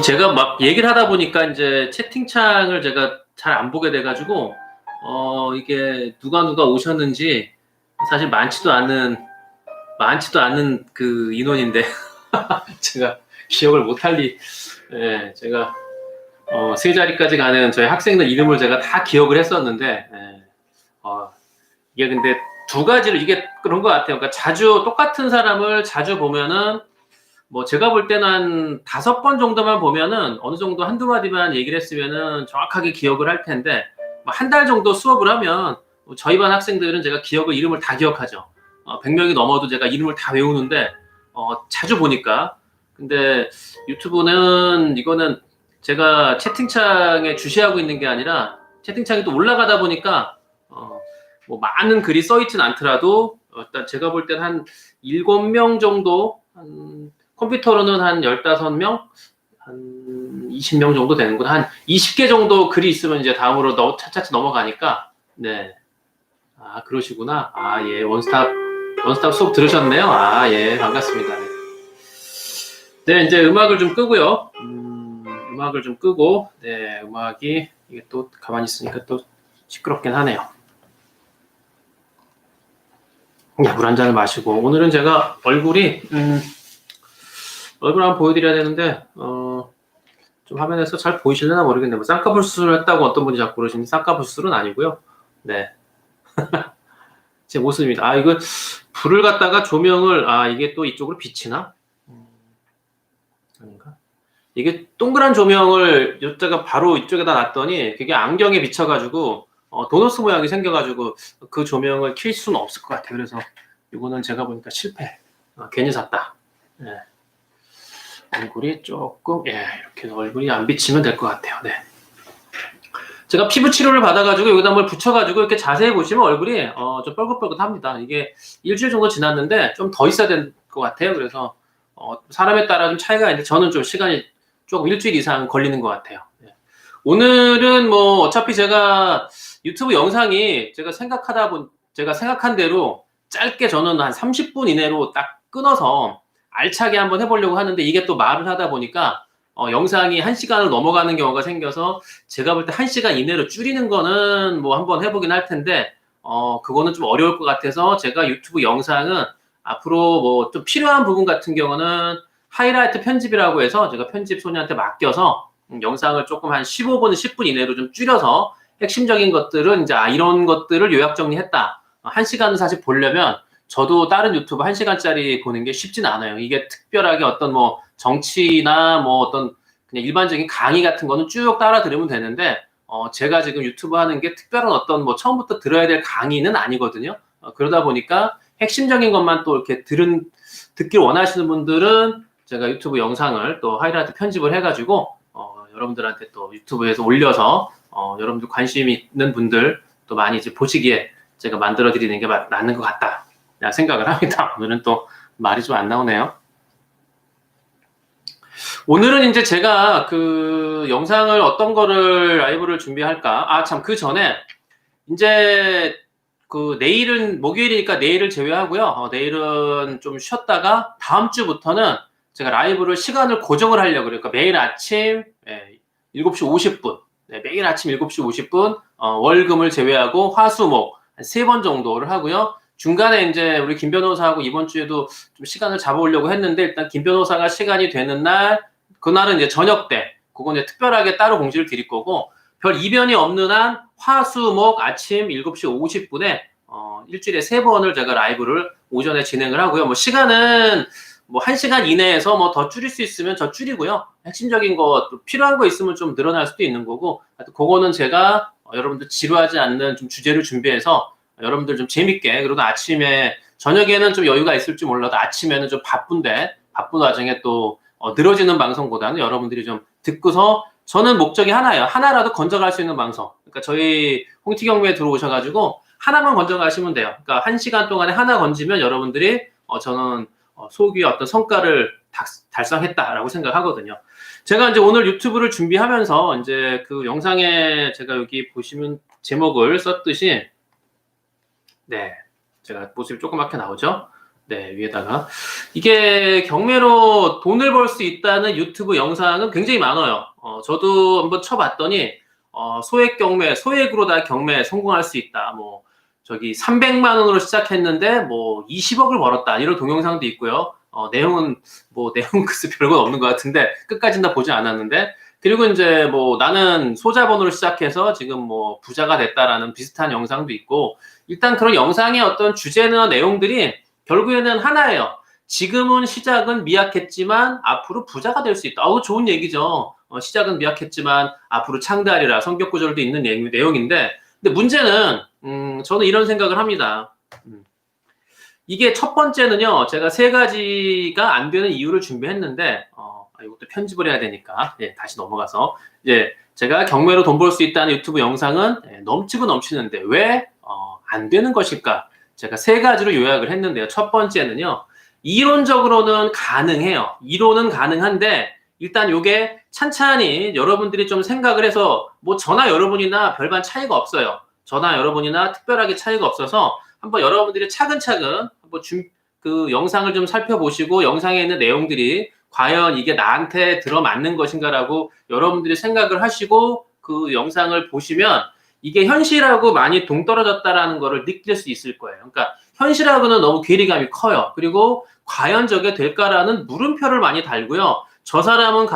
제가 막 얘기를 하다 보니까 이제 채팅창을 제가 잘 안 보게 돼가지고, 이게 누가 오셨는지 사실 많지도 않은 그 인원인데, 제가 기억을 못할 예, 제가, 세 자리까지 가는 저희 학생들 이름을 제가 다 기억을 했었는데, 예, 이게 근데 두 가지를 이게 그런 것 같아요. 그러니까 똑같은 사람을 자주 보면은 뭐 제가 볼 때는 한 5번 정도만 보면은 어느 정도 한두 마디만 얘기를 했으면은 정확하게 기억을 할 텐데 뭐 한 달 정도 수업을 하면 저희 반 학생들은 제가 이름을 다 기억하죠. 100명이 넘어도 제가 이름을 다 외우는데 자주 보니까 근데 유튜브는 이거는 제가 채팅창에 주시하고 있는 게 아니라 채팅창이 또 올라가다 보니까 뭐 많은 글이 써 있진 않더라도 일단 제가 볼 때는 한 7명 정도 컴퓨터로는 한 15명, 한 20명 정도 되는구나. 한 20개 정도 글이 있으면 이제 다음으로 차차차 넘어가니까, 네. 아, 그러시구나. 아, 예. 원스톱 수업 들으셨네요. 아, 예. 반갑습니다. 네, 이제 음악을 좀 끄고요. 음악을 좀 끄고, 네, 음악이, 이게 또 가만히 있으니까 또 시끄럽긴 하네요. 물 한 잔을 마시고, 오늘은 제가 얼굴 한번 보여드려야 되는데, 좀 화면에서 잘 보이실려나 모르겠네요. 뭐 쌍꺼풀 수술을 했다고 어떤 분이 자꾸 그러시는데 쌍꺼풀 수술은 아니고요. 네. 제 모습입니다. 아, 이거 불을 갖다가 조명을 이게 또 이쪽으로 비치나? 아닌가? 이게 동그란 조명을 이쪽가 바로 이쪽에다 놨더니 그게 안경에 비쳐가지고 도너스 모양이 생겨가지고 그 조명을 킬 수는 없을 것 같아요. 그래서 이거는 제가 보니까 실패. 괜히 샀다. 네. 얼굴이 조금 이렇게 얼굴이 안 비치면 될 것 같아요. 네. 제가 피부 치료를 받아가지고 여기다 뭘 붙여가지고 이렇게 자세히 보시면 얼굴이 좀 뻘긋뻘긋합니다. 이게 일주일 정도 지났는데 좀 더 있어야 될 것 같아요. 그래서 사람에 따라 좀 차이가 있는데 저는 좀 시간이 조금 일주일 이상 걸리는 것 같아요. 네. 오늘은 뭐 어차피 제가 유튜브 영상이 제가 생각한 대로 짧게 저는 한 30분 이내로 딱 끊어서 알차게 한번 해보려고 하는데 이게 또 말을 하다 보니까 영상이 1시간을 넘어가는 경우가 생겨서 제가 볼 때 1시간 이내로 줄이는 거는 뭐 한번 해보긴 할 텐데 그거는 좀 어려울 것 같아서 제가 유튜브 영상은 앞으로 뭐 좀 필요한 부분 같은 경우는 하이라이트 편집이라고 해서 제가 편집 소녀한테 맡겨서 영상을 조금 한 15분, 10분 이내로 좀 줄여서 핵심적인 것들은 이제 이런 것들을 요약 정리했다. 1시간은 사실 보려면 저도 다른 유튜브 1시간짜리 보는 게 쉽진 않아요. 이게 특별하게 어떤 뭐 정치나 뭐 어떤 그냥 일반적인 강의 같은 거는 쭉 따라 들으면 되는데 제가 지금 유튜브 하는 게 특별한 어떤 뭐 처음부터 들어야 될 강의는 아니거든요. 그러다 보니까 핵심적인 것만 또 이렇게 듣길 원하시는 분들은 제가 유튜브 영상을 또 하이라이트 편집을 해가지고 여러분들한테 또 유튜브에서 올려서 여러분들 관심 있는 분들 또 많이 이제 보시기에 제가 만들어 드리는 게 맞는 것 같다 생각을 합니다. 오늘은 또 말이 좀 안 나오네요. 오늘은 이제 제가 그 영상을 어떤 거를 라이브를 준비할까? 참, 그 전에 이제 그 내일은 목요일이니까 내일을 제외하고요. 내일은 좀 쉬었다가 다음 주부터는 제가 라이브를 시간을 고정을 하려고 그래요. 그러니까 매일 아침 7시 50분. 네, 매일 아침 7시 50분 월금을 제외하고 화수목 한 3번 정도를 하고요. 중간에 이제 우리 김 변호사하고 이번 주에도 좀 시간을 잡아오려고 했는데 일단 김 변호사가 시간이 되는 날 그날은 이제 저녁 때 그건 이제 특별하게 따로 공지를 드릴 거고 별 이변이 없는 한 화수목 아침 7시 50분에 일주일에 3번을 제가 라이브를 오전에 진행을 하고요. 뭐 시간은 뭐 1시간 이내에서 뭐 더 줄일 수 있으면 더 줄이고요. 핵심적인 거 필요한 거 있으면 좀 늘어날 수도 있는 거고 그거는 제가 여러분들 지루하지 않는 좀 주제를 준비해서 여러분들 좀 재밌게 그리고 저녁에는 좀 여유가 있을지 몰라도 아침에는 좀 바쁜 와중에 또 늘어지는 방송보다는 여러분들이 좀 듣고서 저는 목적이 하나예요. 하나라도 건져갈 수 있는 방송. 그러니까 저희 홍티경매에 들어오셔가지고 하나만 건져가시면 돼요. 그러니까 1시간 동안에 하나 건지면 여러분들이 저는 소기의 어떤 성과를 달성했다라고 생각하거든요. 제가 이제 오늘 유튜브를 준비하면서 이제 그 영상에 제가 여기 보시면 제목을 썼듯이 네, 제가 모습이 조그맣게 나오죠. 네, 위에다가. 이게 경매로 돈을 벌 수 있다는 유튜브 영상은 굉장히 많아요. 저도 한번 쳐봤더니, 소액 경매, 소액으로 다 경매에 성공할 수 있다. 뭐, 저기 300만 원으로 시작했는데, 뭐, 20억을 벌었다. 이런 동영상도 있고요. 내용은, 뭐, 내용 글쎄 별건 없는 것 같은데, 끝까지는 다 보지 않았는데, 그리고 이제 뭐, 나는 소자본으로 시작해서 지금 뭐, 부자가 됐다라는 비슷한 영상도 있고, 일단 그런 영상의 어떤 주제나 내용들이 결국에는 하나예요. 지금은 시작은 미약했지만 앞으로 부자가 될 수 있다. 좋은 얘기죠. 시작은 미약했지만 앞으로 창대하리라. 성격 구절도 있는 내용인데, 근데 문제는 저는 이런 생각을 합니다. 이게 첫 번째는요, 제가 세 가지가 안 되는 이유를 준비했는데, 이것도 편집을 해야 되니까, 예, 다시 넘어가서, 이제 제가 경매로 돈 벌 수 있다는 유튜브 영상은 넘치고 넘치는데 왜 안 되는 것일까? 제가 세 가지로 요약을 했는데요. 첫 번째는요, 이론적으로는 가능해요. 이론은 가능한데, 일단 요게 찬찬히 여러분들이 좀 생각을 해서, 뭐 저나 여러분이나 별반 차이가 없어요. 저나 여러분이나 특별하게 차이가 없어서, 한번 여러분들이 차근차근 한번 그 영상을 좀 살펴보시고, 영상에 있는 내용들이 과연 이게 나한테 들어맞는 것인가라고 여러분들이 생각을 하시고, 그 영상을 보시면, 이게 현실하고 많이 동떨어졌다라는 거를 느낄 수 있을 거예요. 그러니까 현실하고는 너무 괴리감이 커요. 그리고 과연 저게 될까라는 물음표를 많이 달고요. 저 사람은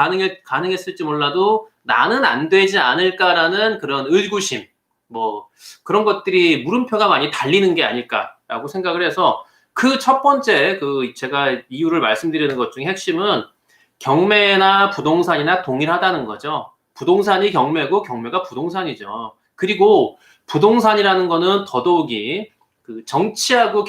가능했을지 몰라도 나는 안 되지 않을까라는 그런 의구심, 뭐 그런 것들이 물음표가 많이 달리는 게 아닐까라고 생각을 해서 그 첫 번째 제가 이유를 말씀드리는 것 중에 핵심은 경매나 부동산이나 동일하다는 거죠. 부동산이 경매고 경매가 부동산이죠. 그리고 부동산이라는 거는 더더욱이 그 정치하고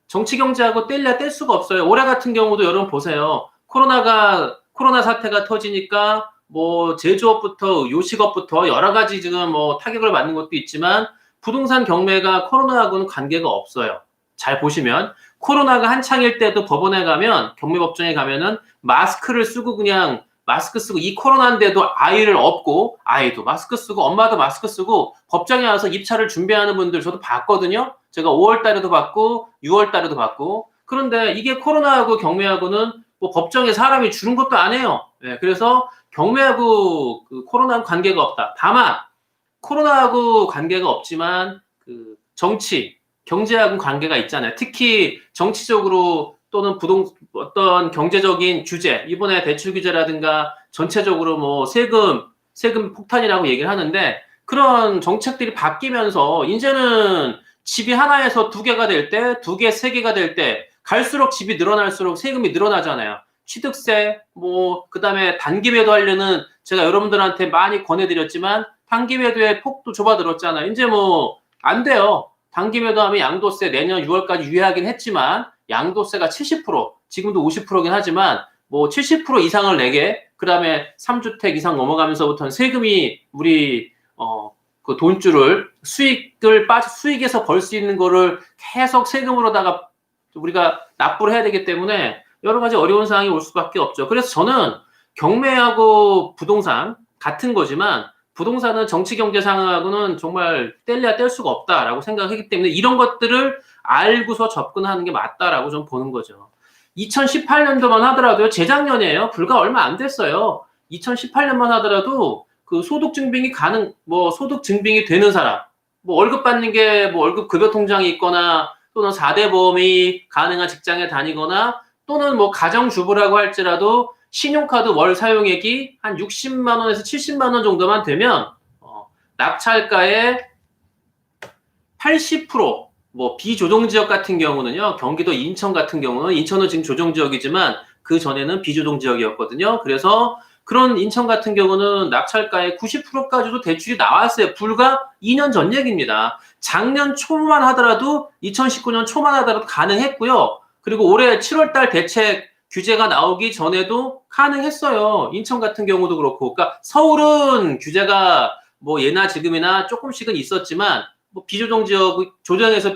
정치 경제하고 뗄래야 뗄 수가 없어요. 올해 같은 경우도 여러분 보세요. 코로나 사태가 터지니까 뭐 제조업부터 요식업부터 여러 가지 지금 뭐 타격을 받는 것도 있지만 부동산 경매가 코로나하고는 관계가 없어요. 잘 보시면 코로나가 한창일 때도 법원에 가면 경매법정에 가면은 마스크를 쓰고 그냥 마스크 쓰고 이 코로나인데도 아이를 업고 아이도 마스크 쓰고 엄마도 마스크 쓰고 법정에 와서 입찰을 준비하는 분들 저도 봤거든요. 제가 5월 달에도 봤고 6월 달에도 봤고 그런데 이게 코로나하고 경매하고는 뭐 법정에 사람이 주는 것도 아니에요. 네, 그래서 경매하고 그 코로나하고 관계가 없다. 다만 코로나하고 관계가 없지만 그 정치, 경제하고는 관계가 있잖아요. 특히 정치적으로 또는 어떤 경제적인 규제, 이번에 대출 규제라든가 전체적으로 뭐 세금 폭탄이라고 얘기를 하는데 그런 정책들이 바뀌면서 이제는 집이 하나에서 두 개가 될 때, 두 개, 세 개가 될 때 갈수록 집이 늘어날수록 세금이 늘어나잖아요. 취득세, 뭐 그다음에 단기 매도하려는 제가 여러분들한테 많이 권해드렸지만 단기 매도의 폭도 좁아들었잖아요. 이제 뭐 안 돼요. 단기 매도하면 양도세 내년 6월까지 유예하긴 했지만 양도세가 70%, 지금도 50%긴 하지만 뭐 70% 이상을 내게 그다음에 3주택 이상 넘어가면서부터는 세금이 우리 그 돈줄을 수익에서 벌 수 있는 거를 계속 세금으로다가 우리가 납부를 해야 되기 때문에 여러 가지 어려운 상황이 올 수밖에 없죠. 그래서 저는 경매하고 부동산 같은 거지만 부동산은 정치 경제 상황하고는 정말 뗄래야 뗄 수가 없다라고 생각하기 때문에 이런 것들을 알고서 접근하는 게 맞다라고 좀 보는 거죠. 2018년도만 하더라도요, 재작년이에요. 불과 얼마 안 됐어요. 2018년만 하더라도 그 소득 증빙이 되는 사람, 뭐 월급 받는 게 뭐 월급 급여 통장이 있거나 또는 4대 보험이 가능한 직장에 다니거나 또는 뭐 가정주부라고 할지라도 신용카드 월 사용액이 한 60만 원에서 70만 원 정도만 되면 낙찰가의 80%, 뭐 비조정지역 같은 경우는요, 경기도 인천 같은 경우는 인천은 지금 조정지역이지만 그 전에는 비조정지역이었거든요. 그래서 그런 인천 같은 경우는 낙찰가의 90%까지도 대출이 나왔어요. 불과 2년 전 얘기입니다. 작년 초만 하더라도 2019년 초만 하더라도 가능했고요. 그리고 올해 7월달 대책 규제가 나오기 전에도 가능했어요. 인천 같은 경우도 그렇고. 그러니까 서울은 규제가 뭐 예나 지금이나 조금씩은 있었지만 뭐 비조정에서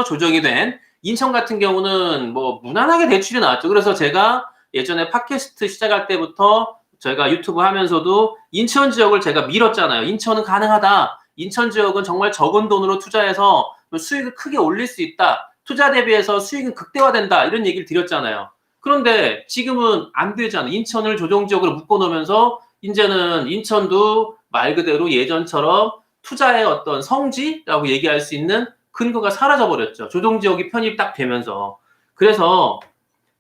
조정이 된 인천 같은 경우는 뭐 무난하게 대출이 나왔죠. 그래서 제가 예전에 팟캐스트 시작할 때부터 저희가 유튜브 하면서도 인천 지역을 제가 밀었잖아요. 인천은 가능하다. 인천 지역은 정말 적은 돈으로 투자해서 수익을 크게 올릴 수 있다. 투자 대비해서 수익은 극대화된다 이런 얘기를 드렸잖아요. 그런데 지금은 안 되잖아. 인천을 조정지역으로 묶어놓으면서 이제는 인천도 말 그대로 예전처럼 투자의 어떤 성지라고 얘기할 수 있는 근거가 사라져 버렸죠. 조정지역이 편입 딱 되면서. 그래서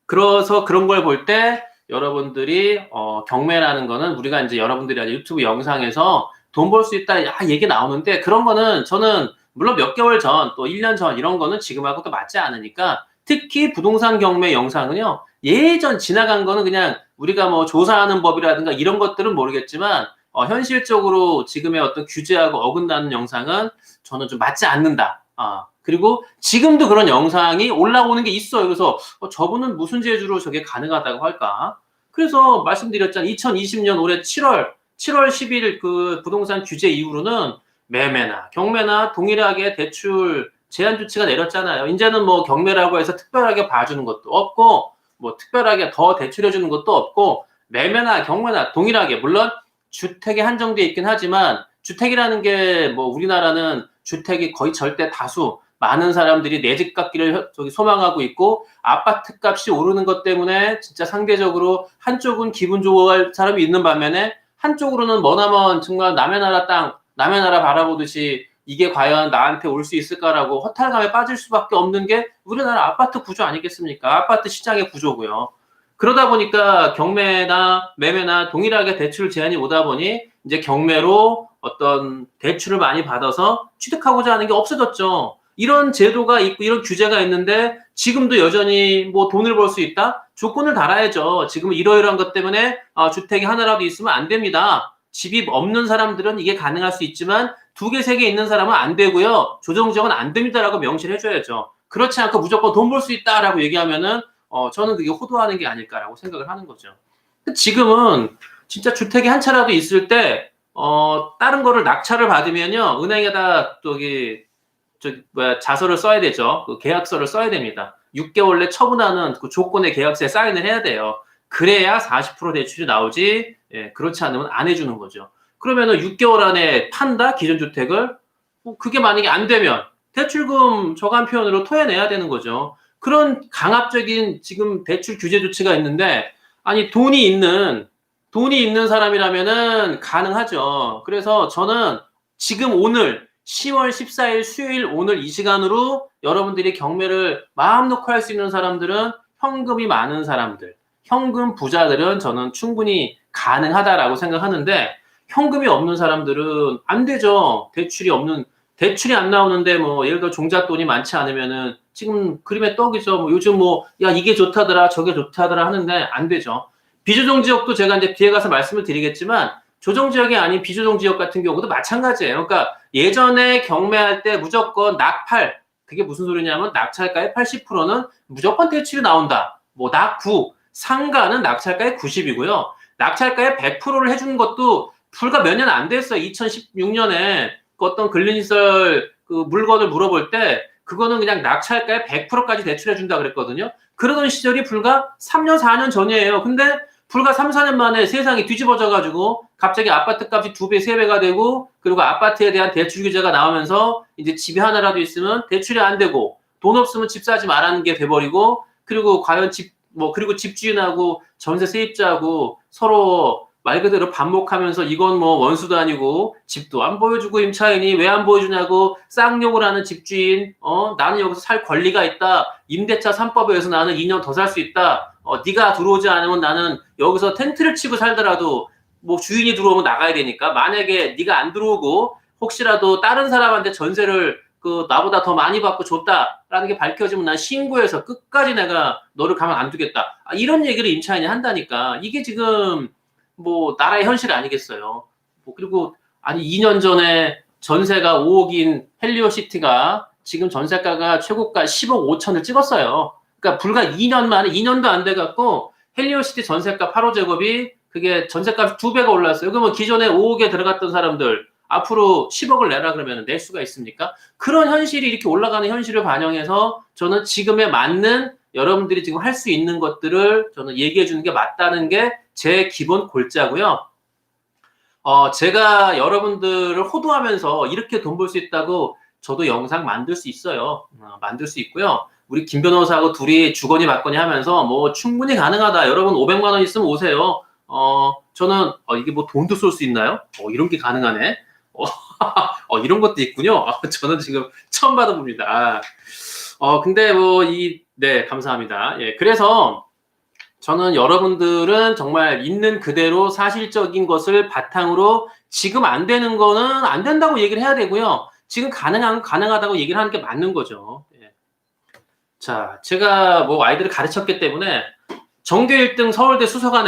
그런 걸 볼 때 여러분들이 경매라는 거는 우리가 이제 여러분들이 유튜브 영상에서 돈 벌 수 있다 얘기 나오는데 그런 거는 저는 물론 몇 개월 전 또 1년 전 이런 거는 지금하고 또 맞지 않으니까 특히 부동산 경매 영상은요. 예전 지나간 거는 그냥 우리가 뭐 조사하는 법이라든가 이런 것들은 모르겠지만 현실적으로 지금의 어떤 규제하고 어긋나는 영상은 저는 좀 맞지 않는다. 그리고 지금도 그런 영상이 올라오는 게 있어요. 그래서 저분은 무슨 재주로 저게 가능하다고 할까? 그래서 말씀드렸잖아요. 2020년 올해 7월 10일 그 부동산 규제 이후로는 매매나 경매나 동일하게 대출 제한 조치가 내렸잖아요. 이제는 뭐 경매라고 해서 특별하게 봐주는 것도 없고 뭐 특별하게 더 대출해주는 것도 없고 매매나 경매나 동일하게 물론 주택에 한정돼 있긴 하지만 주택이라는 게 뭐 우리나라는 주택이 거의 절대 다수 많은 사람들이 내 집 갖기를 소망하고 있고 아파트 값이 오르는 것 때문에 진짜 상대적으로 한쪽은 기분 좋아할 사람이 있는 반면에 한쪽으로는 머나먼 정말 남의 나라 땅, 남의 나라 바라보듯이 이게 과연 나한테 올 수 있을까라고 허탈감에 빠질 수밖에 없는 게 우리나라 아파트 구조 아니겠습니까? 아파트 시장의 구조고요. 그러다 보니까 경매나 매매나 동일하게 대출 제한이 오다 보니 이제 경매로 어떤 대출을 많이 받아서 취득하고자 하는 게 없어졌죠. 이런 제도가 있고 이런 규제가 있는데 지금도 여전히 뭐 돈을 벌 수 있다? 조건을 달아야죠. 지금 이러이러한 것 때문에 주택이 하나라도 있으면 안 됩니다. 집이 없는 사람들은 이게 가능할 수 있지만 2개, 3개 있는 사람은 안 되고요. 조정지역은 안 됩니다라고 명시를 해줘야죠. 그렇지 않고 무조건 돈 벌 수 있다라고 얘기하면은 저는 그게 호도하는 게 아닐까라고 생각을 하는 거죠. 지금은 진짜 주택이 한 차라도 있을 때 다른 거를 낙찰을 받으면요. 은행에다 자서를 써야 되죠. 그 계약서를 써야 됩니다. 6개월 내 처분하는 그 조건의 계약서에 사인을 해야 돼요. 그래야 40% 대출이 나오지. 예, 그렇지 않으면 안 해주는 거죠. 그러면은 6개월 안에 판다 기존 주택을 그게 만약에 안 되면 대출금 저감표현으로 토해내야 되는 거죠. 그런 강압적인 지금 대출 규제 조치가 있는데 아니 돈이 있는 사람이라면은 가능하죠. 그래서 저는 지금 오늘 10월 14일 수요일 오늘 이 시간으로 여러분들이 경매를 마음 놓고 할 수 있는 사람들은 현금이 많은 사람들, 현금 부자들은 저는 충분히 가능하다라고 생각하는데 현금이 없는 사람들은 안 되죠. 대출이 안 나오는데 뭐 예를 들어 종잣돈이 많지 않으면은 지금 그림의 떡이죠. 뭐 요즘 뭐 야 이게 좋다더라 저게 좋다더라 하는데 안 되죠. 비조정 지역도 제가 이제 뒤에 가서 말씀을 드리겠지만 조정 지역이 아닌 비조정 지역 같은 경우도 마찬가지예요. 그러니까 예전에 경매할 때 무조건 낙팔 그게 무슨 소리냐면 낙찰가의 80%는 무조건 대출이 나온다. 뭐 낙9 상가는 낙찰가의 90이고요. 낙찰가의 100%를 해주는 것도 불과 몇 년 안 됐어요. 2016년에 그 어떤 근린시설 그 물건을 물어볼 때 그거는 그냥 낙찰가의 100%까지 대출해준다 그랬거든요. 그러던 시절이 불과 3년, 4년 전이에요. 근데 불과 3, 4년 만에 세상이 뒤집어져가지고 갑자기 아파트 값이 2배, 3배가 되고 그리고 아파트에 대한 대출 규제가 나오면서 이제 집이 하나라도 있으면 대출이 안 되고 돈 없으면 집 사지 말라는 게 돼버리고 그리고 과연 그리고 집주인하고 전세 세입자하고 서로 말 그대로 반목하면서 이건 뭐 원수도 아니고 집도 안 보여주고 임차인이 왜 안 보여주냐고 쌍욕을 하는 집주인 나는 여기서 살 권리가 있다. 임대차 3법에 의해서 나는 2년 더 살 수 있다. 네가 들어오지 않으면 나는 여기서 텐트를 치고 살더라도 뭐 주인이 들어오면 나가야 되니까 만약에 네가 안 들어오고 혹시라도 다른 사람한테 전세를 나보다 더 많이 받고 줬다라는 게 밝혀지면 난 신고해서 끝까지 내가 너를 가만 안 두겠다. 이런 얘기를 임차인이 한다니까. 이게 지금 뭐 나라의 현실 아니겠어요. 그리고 아니 2년 전에 전세가 5억인 헬리오시티가 지금 전세가가 최고가 10억 5천을 찍었어요. 그러니까 불과 2년 만에 2년도 안 돼갖고 헬리오시티 전세가 8호 그게 전세값이 2배가 올랐어요. 그러면 기존에 5억에 들어갔던 사람들 앞으로 10억을 내라 그러면 낼 수가 있습니까? 그런 현실이 이렇게 올라가는 현실을 반영해서 저는 지금에 맞는 여러분들이 지금 할 수 있는 것들을 저는 얘기해 주는 게 맞다는 게 제 기본 골자고요. 제가 여러분들을 호도하면서 이렇게 돈 벌 수 있다고 저도 영상 만들 수 있어요. 만들 수 있고요. 우리 김 변호사하고 둘이 주거니 받거니 하면서 뭐 충분히 가능하다. 여러분 500만 원 있으면 오세요. 저는 이게 뭐 돈도 쏠 수 있나요? 이런 게 가능하네. 이런 것도 있군요. 저는 지금 처음 받아봅니다. 근데 뭐 네, 감사합니다. 예, 그래서 저는 여러분들은 정말 있는 그대로 사실적인 것을 바탕으로 지금 안 되는 거는 안 된다고 얘기를 해야 되고요. 지금 가능하다고 얘기를 하는 게 맞는 거죠. 예. 자, 제가 뭐 아이들을 가르쳤기 때문에 전교 1등 서울대 수석한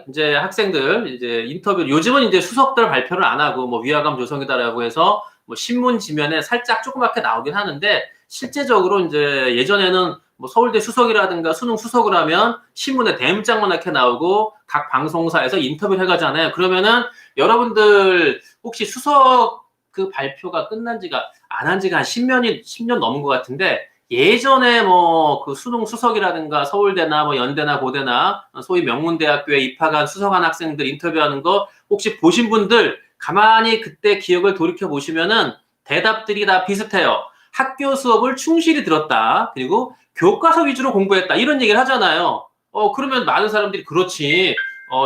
이제 학생들 이제 인터뷰, 요즘은 이제 수석들 발표를 안 하고 뭐 위화감 조성이다라고 해서 뭐 신문 지면에 살짝 조그맣게 나오긴 하는데, 실제적으로 이제 예전에는 뭐 서울대 수석이라든가 수능 수석을 하면 신문에 대문짝만 이렇게 나오고 각 방송사에서 인터뷰를 해가잖아요. 그러면은 여러분들 혹시 수석 그 발표가 끝난 지가 안 한 지가 한 10년 넘은 것 같은데, 예전에 뭐 그 수능 수석이라든가 서울대나 뭐 연대나 고대나 소위 명문대학교에 입학한 수석한 학생들 인터뷰하는 거 혹시 보신 분들 가만히 그때 기억을 돌이켜 보시면은 대답들이 다 비슷해요. 학교 수업을 충실히 들었다. 그리고 교과서 위주로 공부했다. 이런 얘기를 하잖아요. 그러면 많은 사람들이 그렇지.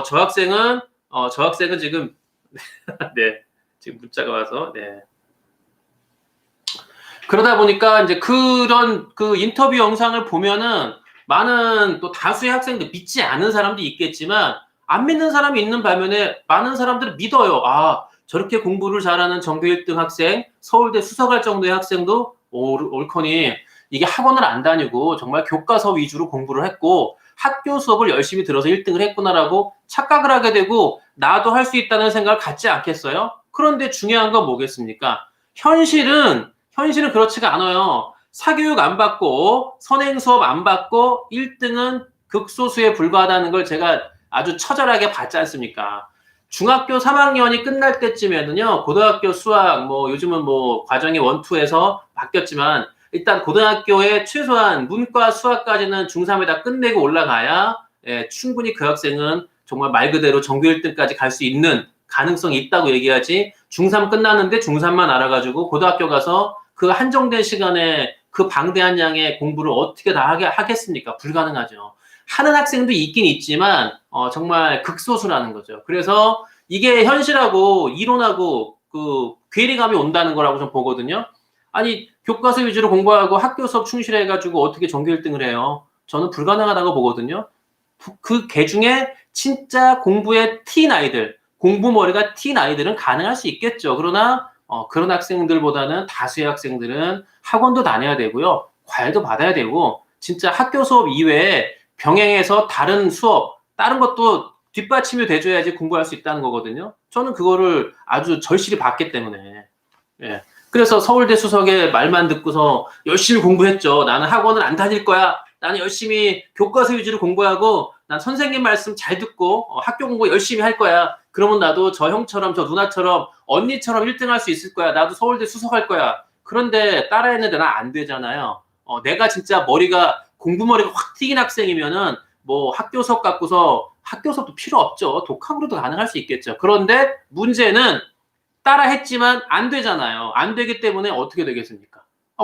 저 학생은 지금 네. 지금 문자가 와서 네. 그러다 보니까 이제 그런 그 인터뷰 영상을 보면은 많은 또 다수의 학생들, 믿지 않은 사람도 있겠지만 안 믿는 사람이 있는 반면에 많은 사람들은 믿어요. 저렇게 공부를 잘하는 전교 1등 학생, 서울대 수석할 정도의 학생도 옳거니 이게 학원을 안 다니고 정말 교과서 위주로 공부를 했고 학교 수업을 열심히 들어서 1등을 했구나라고 착각을 하게 되고 나도 할 수 있다는 생각을 갖지 않겠어요? 그런데 중요한 건 뭐겠습니까? 현실은 그렇지가 않아요. 사교육 안 받고 선행 수업 안 받고 1등은 극소수에 불과하다는 걸 제가 아주 처절하게 봤지 않습니까? 중학교 3학년이 끝날 때쯤에는요, 고등학교 수학, 뭐 요즘은 뭐 과정이 1, 2에서 바뀌었지만 일단 고등학교에 최소한 문과 수학까지는 중3에다 끝내고 올라가야 충분히 그 학생은 정말 말 그대로 전교 1등까지 갈 수 있는 가능성이 있다고 얘기하지, 중3 끝났는데 중3만 알아가지고 고등학교 가서 그 한정된 시간에 그 방대한 양의 공부를 어떻게 다 하겠습니까? 불가능하죠. 하는 학생도 있긴 있지만 정말 극소수라는 거죠. 그래서 이게 현실하고 이론하고 그 괴리감이 온다는 거라고 좀 보거든요. 아니 교과서 위주로 공부하고 학교 수업 충실해가지고 어떻게 전교 1등을 해요? 저는 불가능하다고 보거든요. 그 개 중에 진짜 공부에 튄 아이들, 공부머리가 튄 아이들은 가능할 수 있겠죠. 그러나 그런 학생들보다는 다수의 학생들은 학원도 다녀야 되고요. 과외도 받아야 되고 진짜 학교 수업 이외에 병행해서 다른 수업, 다른 것도 뒷받침이 돼줘야지 공부할 수 있다는 거거든요. 저는 그거를 아주 절실히 봤기 때문에. 예. 그래서 서울대 수석의 말만 듣고서 열심히 공부했죠. 나는 학원을 안 다닐 거야. 나는 열심히 교과서 위주로 공부하고 난 선생님 말씀 잘 듣고 학교 공부 열심히 할 거야. 그러면 나도 저 형처럼 저 누나처럼 언니처럼 1등 할 수 있을 거야. 나도 서울대 수석할 거야. 그런데 따라했는데 난 안 되잖아요. 내가 진짜 공부머리가 확 튀긴 학생이면은 뭐 학교 수업 갖고서 학교 수업도 필요 없죠. 독학으로도 가능할 수 있겠죠. 그런데 문제는 따라 했지만 안 되잖아요. 안 되기 때문에 어떻게 되겠습니까?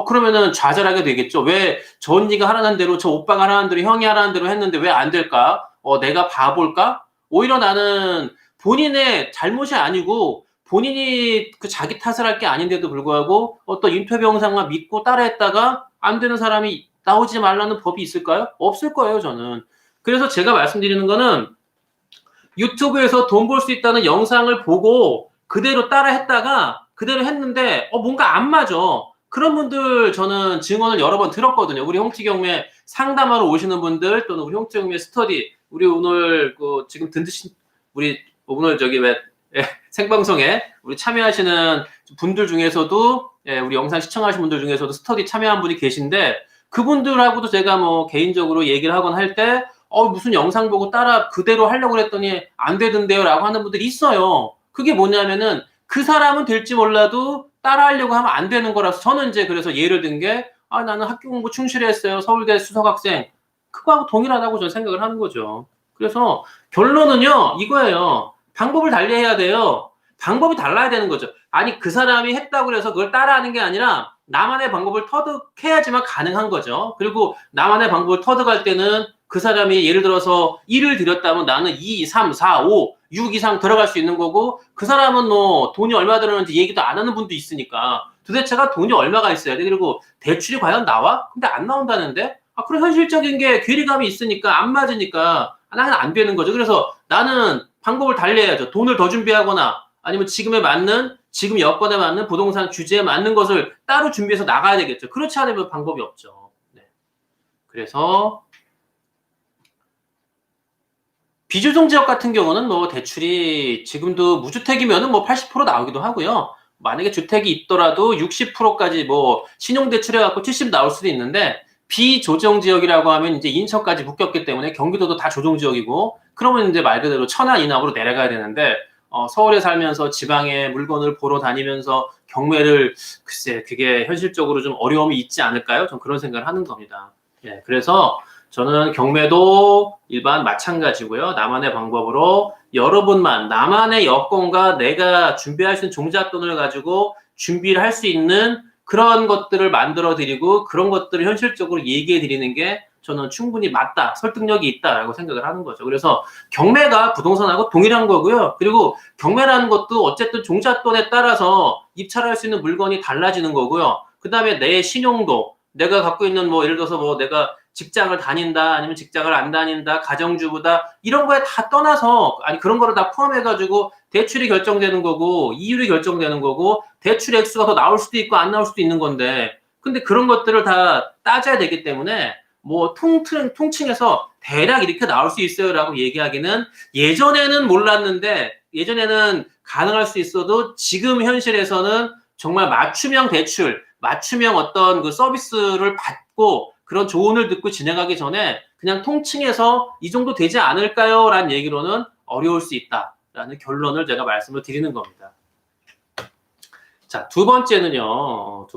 그러면은 좌절하게 되겠죠. 왜 저 언니가 하라는 대로, 저 오빠가 하라는 대로, 형이 하라는 대로 했는데 왜 안 될까? 내가 바볼까? 오히려 나는 본인의 잘못이 아니고 본인이 그 자기 탓을 할 게 아닌데도 불구하고 어떤 인터뷰 영상만 믿고 따라했다가 안 되는 사람이 나오지 말라는 법이 있을까요? 없을 거예요, 저는. 그래서 제가 말씀드리는 거는 유튜브에서 돈 벌 수 있다는 영상을 보고 그대로 따라 했다가 그대로 했는데 뭔가 안 맞아. 그런 분들 저는 증언을 여러 번 들었거든요. 우리 홍티경매 상담하러 오시는 분들 또는 우리 홍티경매 스터디, 우리 오늘 지금 우리 오늘 생방송에 우리 참여하시는 분들 중에서도 우리 영상 시청하시는 분들 중에서도 스터디 참여한 분이 계신데 그분들하고도 제가 뭐 개인적으로 얘기를 하곤 할 때 무슨 영상 보고 따라 그대로 하려고 그랬더니 안 되던데요 라고 하는 분들이 있어요. 그게 뭐냐면은 그 사람은 될지 몰라도 따라하려고 하면 안 되는 거라서 저는 이제 그래서 예를 든 게 나는 학교 공부 충실히 했어요. 서울대 수석학생. 그거하고 동일하다고 저는 생각을 하는 거죠. 그래서 결론은요 이거예요. 방법을 달리해야 돼요. 방법이 달라야 되는 거죠. 아니 그 사람이 했다고 해서 그걸 따라하는 게 아니라 나만의 방법을 터득해야지만 가능한 거죠. 그리고 나만의 방법을 터득할 때는 그 사람이 예를 들어서 1을 들였다면 나는 2, 3, 4, 5, 6 이상 들어갈 수 있는 거고, 그 사람은 뭐 돈이 얼마 들었는지 얘기도 안 하는 분도 있으니까 도대체가 돈이 얼마가 있어야 돼. 그리고 대출이 과연 나와? 근데 안 나온다는데? 그런 현실적인 게 괴리감이 있으니까 안 맞으니까 나는 안 되는 거죠. 그래서 나는 방법을 달리해야죠. 돈을 더 준비하거나 아니면 지금에 맞는, 지금 여건에 맞는 부동산 규제에 맞는 것을 따로 준비해서 나가야 되겠죠. 그렇지 않으면 방법이 없죠. 네. 그래서 비조정 지역 같은 경우는 뭐 대출이 지금도 무주택이면은 뭐 80% 나오기도 하고요. 만약에 주택이 있더라도 60%까지 뭐 신용대출 해갖고 70 나올 수도 있는데, 비조정 지역이라고 하면 이제 인천까지 묶였기 때문에 경기도도 다 조정 지역이고, 그러면 이제 말 그대로 천안 이남으로 내려가야 되는데, 서울에 살면서 지방에 물건을 보러 다니면서 경매를, 글쎄 그게 현실적으로 좀 어려움이 있지 않을까요? 좀 그런 생각을 하는 겁니다. 예, 그래서 저는 경매도 일반 마찬가지고요. 나만의 방법으로 여러분만 나만의 여건과 내가 준비할 수 있는 종잣돈을 가지고 준비를 할 수 있는 그런 것들을 만들어 드리고, 그런 것들을 현실적으로 얘기해 드리는 게 저는 충분히 맞다, 설득력이 있다라고 생각을 하는 거죠. 그래서 경매가 부동산하고 동일한 거고요. 그리고 경매라는 것도 어쨌든 종잣돈에 따라서 입찰할 수 있는 물건이 달라지는 거고요. 그 다음에 내 신용도, 내가 갖고 있는 뭐 예를 들어서 뭐 내가 직장을 다닌다, 아니면 직장을 안 다닌다, 가정주부다, 이런 거에 다 떠나서, 아니 그런 거를 다 포함해가지고 대출이 결정되는 거고, 이율이 결정되는 거고, 대출 액수가 더 나올 수도 있고 안 나올 수도 있는 건데, 근데 그런 것들을 다 따져야 되기 때문에 뭐 통칭해서 대략 이렇게 나올 수 있어요라고 얘기하기는, 예전에는 몰랐는데, 예전에는 가능할 수 있어도 지금 현실에서는 정말 맞춤형 대출, 맞춤형 어떤 그 서비스를 받고 그런 조언을 듣고 진행하기 전에 그냥 통칭해서 이 정도 되지 않을까요? 라는 얘기로는 어려울 수 있다라는 결론을 제가 말씀을 드리는 겁니다. 자, 두 번째는요.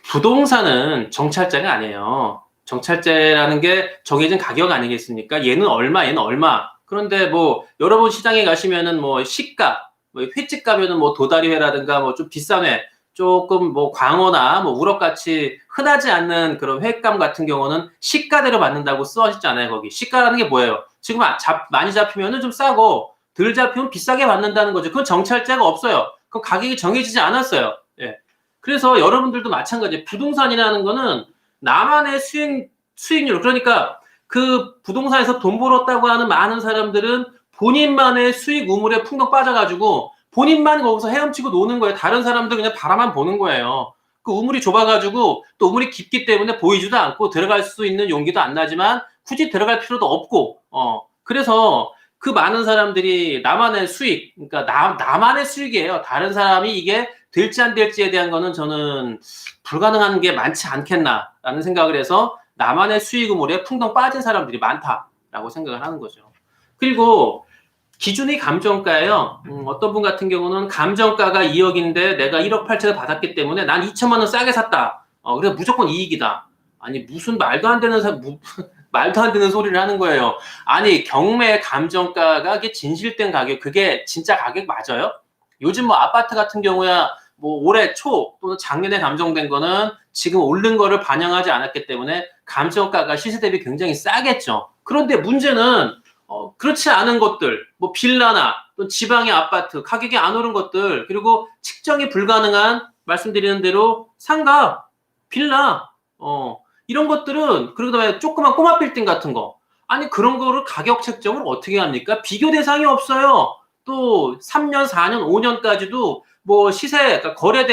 부동산은 정찰제가 아니에요. 정찰제라는 게 정해진 가격 아니겠습니까? 얘는 얼마, 얘는 얼마. 그런데 뭐 여러분 시장에 가시면은 뭐 시가, 뭐 횟집 가면은 뭐 도다리회라든가 뭐 좀 비싼 회, 조금 뭐 광어나 뭐 우럭같이 흔하지 않는 그런 횟감 같은 경우는 시가대로 받는다고 써있잖아요. 거기 시가라는 게 뭐예요? 지금 많이 잡히면은 좀 싸고, 덜 잡히면 비싸게 받는다는 거죠. 그건 정찰제가 없어요. 그 가격이 정해지지 않았어요. 예. 그래서 여러분들도 마찬가지예요. 부동산이라는 거는 나만의 수익률, 그러니까 그 부동산에서 돈 벌었다고 하는 많은 사람들은 본인만의 수익 우물에 풍덩 빠져가지고 본인만 거기서 헤엄치고 노는 거예요. 다른 사람들 그냥 바라만 보는 거예요. 그 우물이 좁아가지고, 또 우물이 깊기 때문에 보이지도 않고 들어갈 수 있는 용기도 안 나지만 굳이 들어갈 필요도 없고, 그래서 그 많은 사람들이 나만의 수익, 그러니까 나만의 수익이에요. 다른 사람이 이게 될지 안 될지에 대한 거는 저는 불가능한 게 많지 않겠나라는 생각을 해서 나만의 수익 우물에 풍덩 빠진 사람들이 많다라고 생각을 하는 거죠. 그리고 기준이 감정가예요. 어떤 분 같은 경우는 감정가가 2억인데 내가 1억 8천을 받았기 때문에 난 2천만 원 싸게 샀다. 그래서 무조건 이익이다. 아니 무슨 말도 안 되는 말도 안 되는 소리를 하는 거예요. 아니 경매 감정가가 이게 진실된 가격, 그게 진짜 가격 맞아요? 요즘 뭐 아파트 같은 경우야 뭐 올해 초 또는 작년에 감정된 거는 지금 오른 거를 반영하지 않았기 때문에 감정가가 시세 대비 굉장히 싸겠죠. 그런데 문제는 그렇지 않은 것들, 뭐 빌라나 또 지방의 아파트 가격이 안 오른 것들, 그리고 측정이 불가능한, 말씀드리는 대로 상가, 빌라, 이런 것들은, 그다음에 조그만 꼬마 빌딩 같은 거, 아니 그런 거를 가격 책정을 어떻게 합니까? 비교 대상이 없어요. 또 3년, 4년, 5년까지도 뭐 시세, 그러니까 거래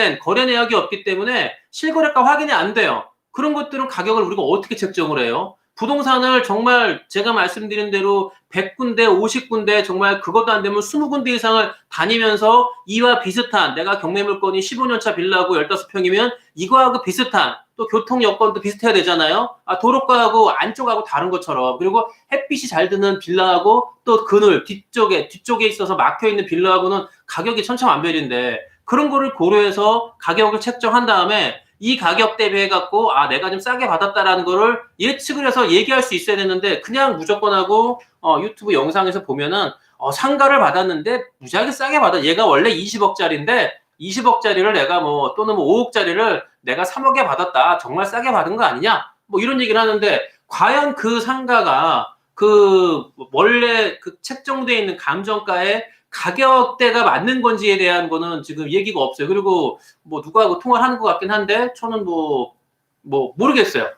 내역이 없기 때문에 실거래가 확인이 안 돼요. 그런 것들은 가격을 우리가 어떻게 책정을 해요? 부동산을 정말 제가 말씀드린 대로 100군데, 50군데, 정말 그것도 안 되면 20군데 이상을 다니면서 이와 비슷한, 내가 경매물건이 15년차 빌라고 15평이면 이거하고 비슷한, 또 교통 여건도 비슷해야 되잖아요. 도로가하고 안쪽하고 다른 것처럼. 그리고 햇빛이 잘 드는 빌라하고 또 그늘 뒤쪽에 있어서 막혀있는 빌라하고는 가격이 천차만별인데, 그런 거를 고려해서 가격을 책정한 다음에 이 가격 대비해갖고 내가 좀 싸게 받았다라는 거를 예측을 해서 얘기할 수 있어야 되는데, 그냥 무조건 하고 유튜브 영상에서 보면은 상가를 받았는데 무지하게 싸게 받아, 얘가 원래 20억짜리인데 20억짜리를 내가 뭐 또는 뭐 5억짜리를 내가 3억에 받았다. 정말 싸게 받은 거 아니냐? 뭐 이런 얘기를 하는데 과연 그 상가가 그 원래 그 책정되어 있는 감정가의 가격대가 맞는 건지에 대한 거는 지금 얘기가 없어요. 그리고 뭐 누구하고 통화를 하는 것 같긴 한데 저는 뭐 모르겠어요.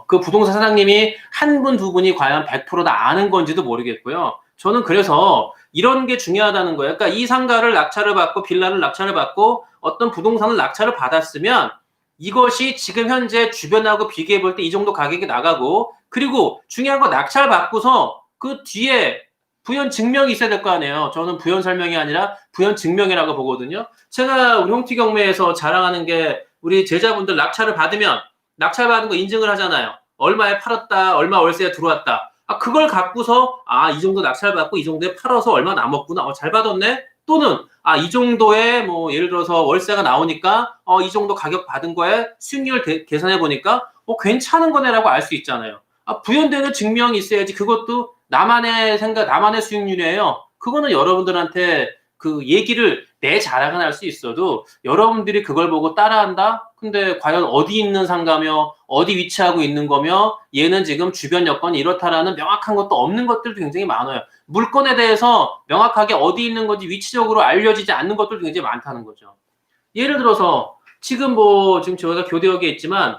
그 부동산 사장님이 한 분, 두 분이 과연 100%다 아는 건지도 모르겠고요. 저는 그래서 이런 게 중요하다는 거예요. 그러니까 이 상가를 낙찰을 받고 빌라를 낙찰을 받고 어떤 부동산을 낙찰을 받았으면 이것이 지금 현재 주변하고 비교해 볼 때 이 정도 가격이 나가고 그리고 중요한 건 낙찰 받고서 그 뒤에 부연 증명이 있어야 될 거 아니에요. 저는 부연 설명이 아니라 부연 증명이라고 보거든요. 제가 우리 홍티 경매에서 자랑하는 게 우리 제자분들 낙찰을 받으면 낙찰 받은 거 인증을 하잖아요. 얼마에 팔았다, 얼마 월세에 들어왔다. 그걸 갖고서 이 정도 낙찰 받고 이 정도에 팔아서 얼마 남았구나. 잘 받았네. 또는 이 정도의 뭐 예를 들어서 월세가 나오니까 이 정도 가격 받은 거에 수익률 계산해 보니까 괜찮은 거네라고 알 수 있잖아요. 부연되는 증명이 있어야지. 그것도 나만의 생각, 나만의 수익률이에요. 그거는 여러분들한테 그 얘기를 내 자랑은 할 수 있어도 여러분들이 그걸 보고 따라한다? 근데 과연 어디 있는 상가며 어디 위치하고 있는 거며 얘는 지금 주변 여건이 이렇다라는 명확한 것도 없는 것들도 굉장히 많아요. 물건에 대해서 명확하게 어디 있는 건지 위치적으로 알려지지 않는 것들도 굉장히 많다는 거죠. 예를 들어서 지금 지금 저희가 교대역에 있지만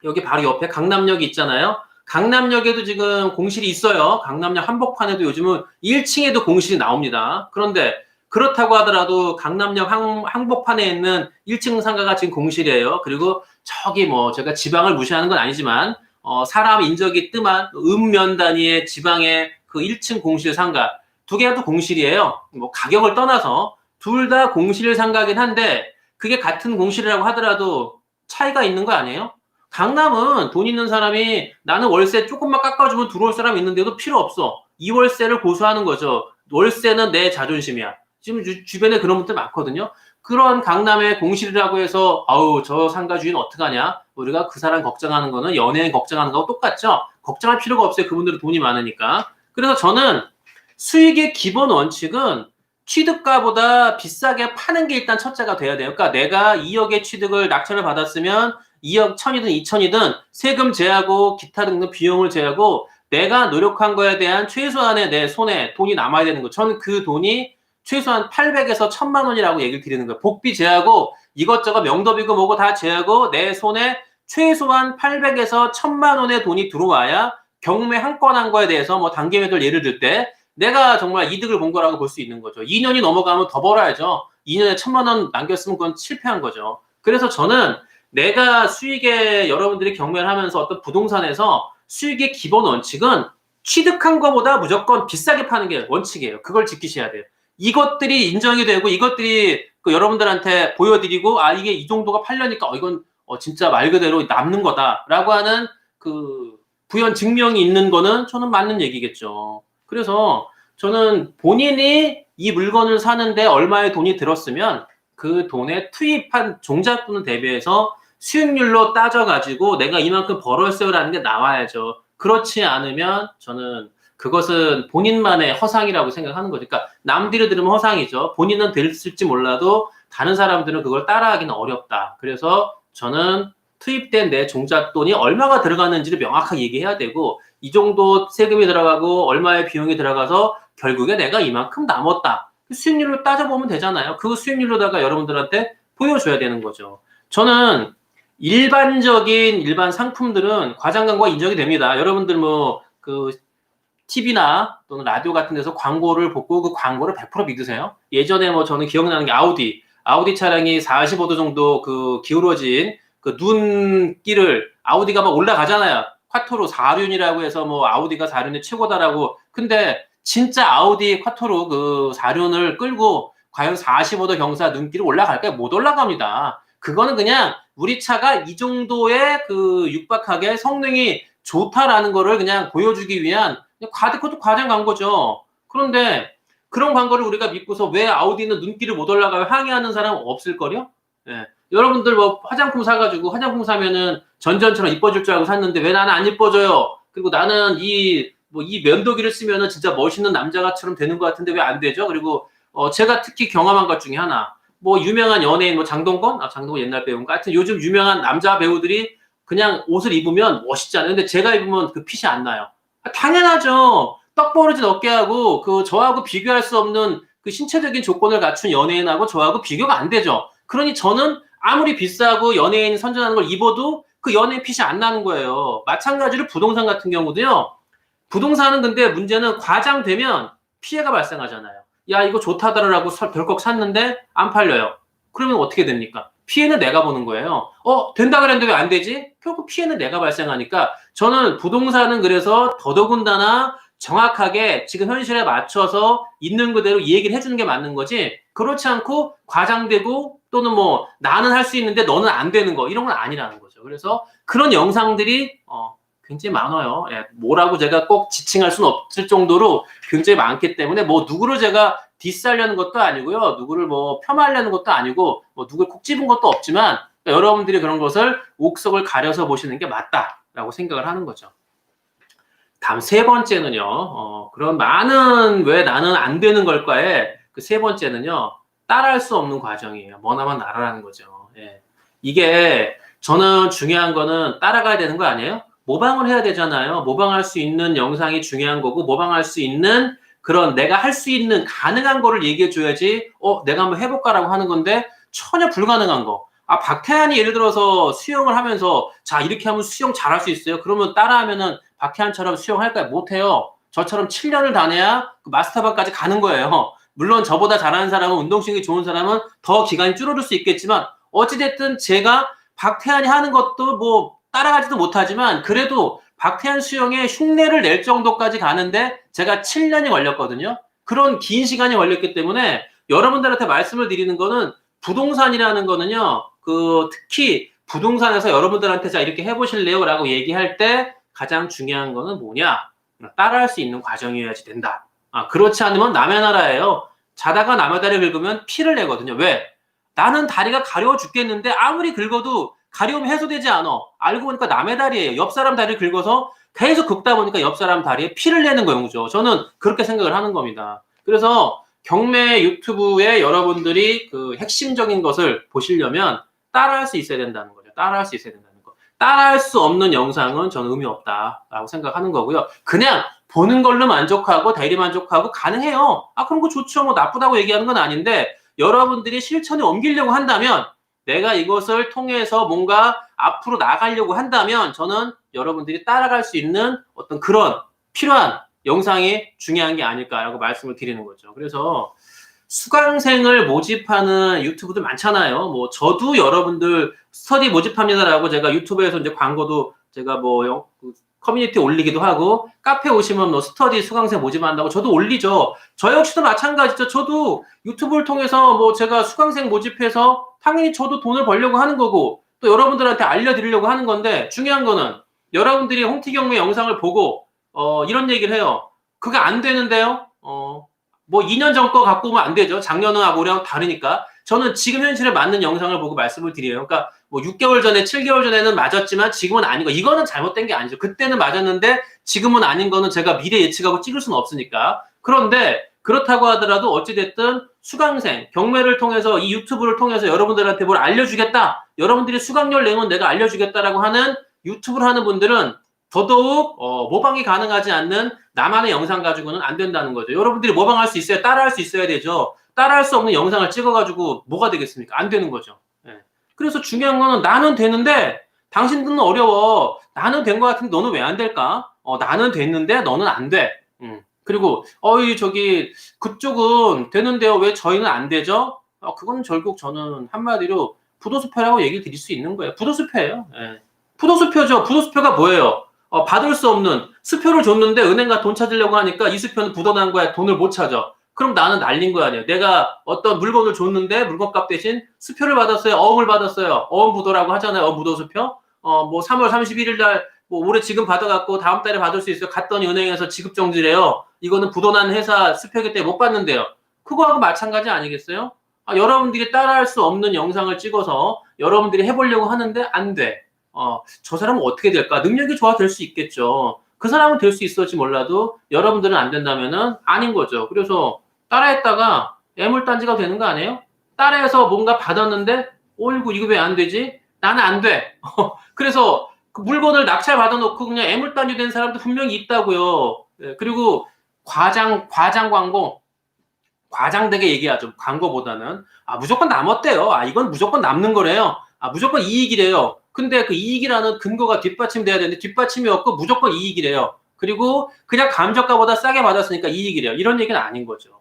여기 바로 옆에 강남역이 있잖아요. 강남역에도 지금 공실이 있어요. 강남역 한복판에도 요즘은 1층에도 공실이 나옵니다. 그런데 그렇다고 하더라도 강남역 항복판에 있는 1층 상가가 지금 공실이에요. 그리고 저기 제가 지방을 무시하는 건 아니지만 사람 인적이 뜸한 읍면 단위의 지방의 그 1층 공실 상가 두 개가 또 공실이에요. 가격을 떠나서 둘 다 공실 상가긴 한데 그게 같은 공실이라고 하더라도 차이가 있는 거 아니에요? 강남은 돈 있는 사람이 나는 월세 조금만 깎아주면 들어올 사람 있는데도 필요 없어. 이 월세를 고수하는 거죠. 월세는 내 자존심이야. 지금 주변에 그런 분들 많거든요. 그런 강남의 공실이라고 해서 저 상가 주인 어떡하냐? 우리가 그 사람 걱정하는 거는 연예인 걱정하는 거하고 똑같죠? 걱정할 필요가 없어요. 그분들은 돈이 많으니까. 그래서 저는 수익의 기본 원칙은 취득가보다 비싸게 파는 게 일단 첫째가 돼야 돼요. 그러니까 내가 2억의 취득을 낙찰을 받았으면 2억 1000이든 2000이든 세금 제하고 기타 등등 비용을 제하고 내가 노력한 거에 대한 최소한의 내 손에 돈이 남아야 되는 거. 저는 그 돈이 최소한 800에서 1000만 원이라고 얘기를 드리는 거예요. 복비 제하고 이것저것 명도비고 뭐고 다 제하고 내 손에 최소한 800에서 1000만 원의 돈이 들어와야 경매 한 건 한 거에 대해서 단기 매도를 예를 들 때 내가 정말 이득을 본 거라고 볼 수 있는 거죠. 2년이 넘어가면 더 벌어야죠. 2년에 1000만 원 남겼으면 그건 실패한 거죠. 그래서 저는 내가 수익에 여러분들이 경매를 하면서 어떤 부동산에서 수익의 기본 원칙은 취득한 거보다 무조건 비싸게 파는 게 원칙이에요. 그걸 지키셔야 돼요. 이것들이 인정이 되고 이것들이 여러분들한테 보여드리고 이게 이 정도가 팔려니까 이건 진짜 말 그대로 남는 거다라고 하는 그 부연 증명이 있는 거는 저는 맞는 얘기겠죠. 그래서 저는 본인이 이 물건을 사는데 얼마의 돈이 들었으면 그 돈에 투입한 종잣돈을 대비해서 수익률로 따져가지고 내가 이만큼 벌었어요라는 게 나와야죠. 그렇지 않으면 저는 그것은 본인만의 허상이라고 생각하는 거죠. 그러니까 남들이 들으면 허상이죠. 본인은 됐을지 몰라도 다른 사람들은 그걸 따라하기는 어렵다. 그래서 저는 투입된 내 종잣돈이 얼마가 들어가는지를 명확하게 얘기해야 되고 이 정도 세금이 들어가고 얼마의 비용이 들어가서 결국에 내가 이만큼 남았다. 수익률로 따져보면 되잖아요. 그 수익률로다가 여러분들한테 보여줘야 되는 거죠. 저는 일반 상품들은 과장광고가 인정이 됩니다. 여러분들 TV나 또는 라디오 같은 데서 광고를 보고 그 광고를 100% 믿으세요? 예전에 저는 기억나는 게 아우디 차량이 45도 정도 기울어진 그 눈길을 아우디가 올라가잖아요. 쿼토로 4륜이라고 해서 아우디가 4륜이 최고다라고. 근데 진짜 아우디 쿼토로 그 4륜을 끌고 과연 45도 경사 눈길이 올라갈까요? 못 올라갑니다. 그거는 그냥 우리 차가 이 정도의 육박하게 성능이 좋다라는 거를 그냥 보여주기 위한 그것도 과장 광고죠. 그런데 그런 광고를 우리가 믿고서 왜 아우디는 눈길을 못 올라가요? 항의하는 사람 없을걸요? 예. 여러분들 화장품 사가지고 화장품 사면은 전전처럼 이뻐질 줄 알고 샀는데 왜 나는 안 이뻐져요? 그리고 나는 이 면도기를 쓰면은 진짜 멋있는 남자처럼 되는 것 같은데 왜 안 되죠? 그리고 제가 특히 경험한 것 중에 하나. 뭐 유명한 연예인 뭐 장동건, 장동건 옛날 배우인가 하여튼 요즘 유명한 남자 배우들이 그냥 옷을 입으면 멋있잖아요. 근데 제가 입으면 그 핏이 안 나요. 당연하죠. 떡 벌어진 어깨하고 그 저하고 비교할 수 없는 그 신체적인 조건을 갖춘 연예인하고 저하고 비교가 안 되죠. 그러니 저는 아무리 비싸고 연예인 선전하는 걸 입어도 그 연예인 핏이 안 나는 거예요. 마찬가지로 부동산 같은 경우도요. 부동산은 근데 문제는 과장되면 피해가 발생하잖아요. 야, 이거 좋다더라고 덜컥 샀는데 안 팔려요. 그러면 어떻게 됩니까? 피해는 내가 보는 거예요. 된다 그랬는데 왜 안 되지? 결국 피해는 내가 발생하니까 저는 부동산은 그래서 더더군다나 정확하게 지금 현실에 맞춰서 있는 그대로 이 얘기를 해주는 게 맞는 거지. 그렇지 않고 과장되고 또는 뭐 나는 할 수 있는데 너는 안 되는 거 이런 건 아니라는 거죠. 그래서 그런 영상들이 굉장히 많아요. 예, 뭐라고 제가 꼭 지칭할 수는 없을 정도로 굉장히 많기 때문에 뭐 누구를 제가 디스하려는 것도 아니고요. 누구를 뭐 폄하하려는 것도 아니고 뭐 누구를 콕 집은 것도 없지만 여러분들이 그런 것을 옥석을 가려서 보시는 게 맞다라고 생각을 하는 거죠. 다음 세 번째는요. 그런 많은 왜 나는 안 되는 걸까에 그 세 번째는요. 따라할 수 없는 과정이에요. 머나먼 나라라는 거죠. 예. 이게 저는 중요한 거는 따라가야 되는 거 아니에요? 모방을 해야 되잖아요. 모방할 수 있는 영상이 중요한 거고 모방할 수 있는 그런 내가 할 수 있는 가능한 거를 얘기해 줘야지 내가 한번 해볼까라고 하는 건데 전혀 불가능한 거. 박태환이 예를 들어서 수영을 하면서 자 이렇게 하면 수영 잘할 수 있어요. 그러면 따라하면은 박태환처럼 수영할까요? 못해요. 저처럼 7년을 다녀야 그 마스터반까지 가는 거예요. 물론 저보다 잘하는 사람은 운동신경이 좋은 사람은 더 기간이 줄어들 수 있겠지만 어찌됐든 제가 박태환이 하는 것도 뭐 따라가지도 못하지만 그래도 박태환 수영에 흉내를 낼 정도까지 가는데 제가 7년이 걸렸거든요. 그런 긴 시간이 걸렸기 때문에 여러분들한테 말씀을 드리는 거는 부동산이라는 거는요. 특히 부동산에서 여러분들한테 자 이렇게 해보실래요? 라고 얘기할 때 가장 중요한 거는 뭐냐? 따라할 수 있는 과정이어야지 된다. 그렇지 않으면 남의 나라예요. 자다가 남의 다리 긁으면 피를 내거든요. 왜? 나는 다리가 가려워 죽겠는데 아무리 긁어도 가려움 해소되지 않아. 알고 보니까 남의 다리예요. 옆 사람 다리를 긁어서 계속 긁다 보니까 옆 사람 다리에 피를 내는 거죠. 저는 그렇게 생각을 하는 겁니다. 그래서 경매 유튜브에 여러분들이 그 핵심적인 것을 보시려면 따라할 수 있어야 된다는 거죠. 따라할 수 있어야 된다는 거. 따라할 수 없는 영상은 저는 의미 없다라고 생각하는 거고요. 그냥 보는 걸로 만족하고 대리 만족하고 가능해요. 그런 거 좋죠. 뭐 나쁘다고 얘기하는 건 아닌데 여러분들이 실천에 옮기려고 한다면 내가 이것을 통해서 뭔가 앞으로 나가려고 한다면 저는 여러분들이 따라갈 수 있는 어떤 그런 필요한 영상이 중요한 게 아닐까라고 말씀을 드리는 거죠. 그래서 수강생을 모집하는 유튜브도 많잖아요. 뭐 저도 여러분들 스터디 모집합니다라고 제가 유튜브에서 이제 광고도 제가 뭐 커뮤니티에 올리기도 하고 카페 오시면 뭐 스터디 수강생 모집한다고 저도 올리죠. 저 역시도 마찬가지죠. 저도 유튜브를 통해서 뭐 제가 수강생 모집해서 당연히 저도 돈을 벌려고 하는 거고 또 여러분들한테 알려드리려고 하는 건데 중요한 거는 여러분들이 홍티경매 영상을 보고 이런 얘기를 해요. 그게 안 되는데요. 뭐 2년 전 거 갖고 오면 안 되죠. 작년하고 올해하고 다르니까. 저는 지금 현실에 맞는 영상을 보고 말씀을 드려요. 그러니까 뭐 6개월 전에 7개월 전에는 맞았지만 지금은 아닌 거. 이거는 잘못된 게 아니죠. 그때는 맞았는데 지금은 아닌 거는 제가 미래 예측하고 찍을 수는 없으니까. 그런데 그렇다고 하더라도 어찌됐든 수강생, 경매를 통해서 이 유튜브를 통해서 여러분들한테 뭘 알려주겠다. 여러분들이 수강료를 내면 내가 알려주겠다라고 하는 유튜브를 하는 분들은 더더욱 모방이 가능하지 않는 나만의 영상 가지고는 안 된다는 거죠. 여러분들이 모방할 수 있어야 따라할 수 있어야 되죠. 따라할 수 없는 영상을 찍어가지고 뭐가 되겠습니까? 안 되는 거죠. 예. 그래서 중요한 거는 나는 되는데 당신들은 어려워. 나는 된 것 같은데 너는 왜 안 될까? 나는 됐는데 너는 안 돼. 그리고 저기 그쪽은 되는데요. 왜 저희는 안 되죠? 그건 결국 저는 한마디로 부도수표라고 얘기를 드릴 수 있는 거예요. 부도수표예요. 예. 부도수표죠. 부도수표가 뭐예요? 받을 수 없는 수표를 줬는데 은행가 돈 찾으려고 하니까 이 수표는 부도난 거야. 돈을 못 찾아. 그럼 나는 날린 거 아니에요. 내가 어떤 물건을 줬는데 물건값 대신 수표를 받았어요. 어음을 받았어요. 어음부도라고 하잖아요. 어음부도수표. 뭐 3월 31일 날 뭐 올해 지금 받아갖고 다음 달에 받을 수 있어요. 갔더니 은행에서 지급정지래요. 이거는 부도난 회사 수표기 때문에 못 받는데요. 그거하고 마찬가지 아니겠어요? 여러분들이 따라할 수 없는 영상을 찍어서 여러분들이 해보려고 하는데 안 돼. 저 사람은 어떻게 될까? 능력이 좋아 될 수 있겠죠. 그 사람은 될 수 있을지 몰라도 여러분들은 안 된다면은 아닌 거죠. 그래서 따라했다가 애물단지가 되는 거 아니에요? 따라해서 뭔가 받았는데 어이구 이거 왜 안 되지? 나는 안 돼. 그래서 그 물건을 낙찰 받아놓고 그냥 애물단지 된 사람도 분명히 있다고요. 예, 그리고 과장 광고, 과장되게 얘기하죠. 광고보다는. 아, 무조건 남았대요. 아, 이건 무조건 남는 거래요. 아, 무조건 이익이래요. 근데 그 이익이라는 근거가 뒷받침돼야 되는데 뒷받침이 없고 무조건 이익이래요. 그리고 그냥 감정가보다 싸게 받았으니까 이익이래요. 이런 얘기는 아닌 거죠.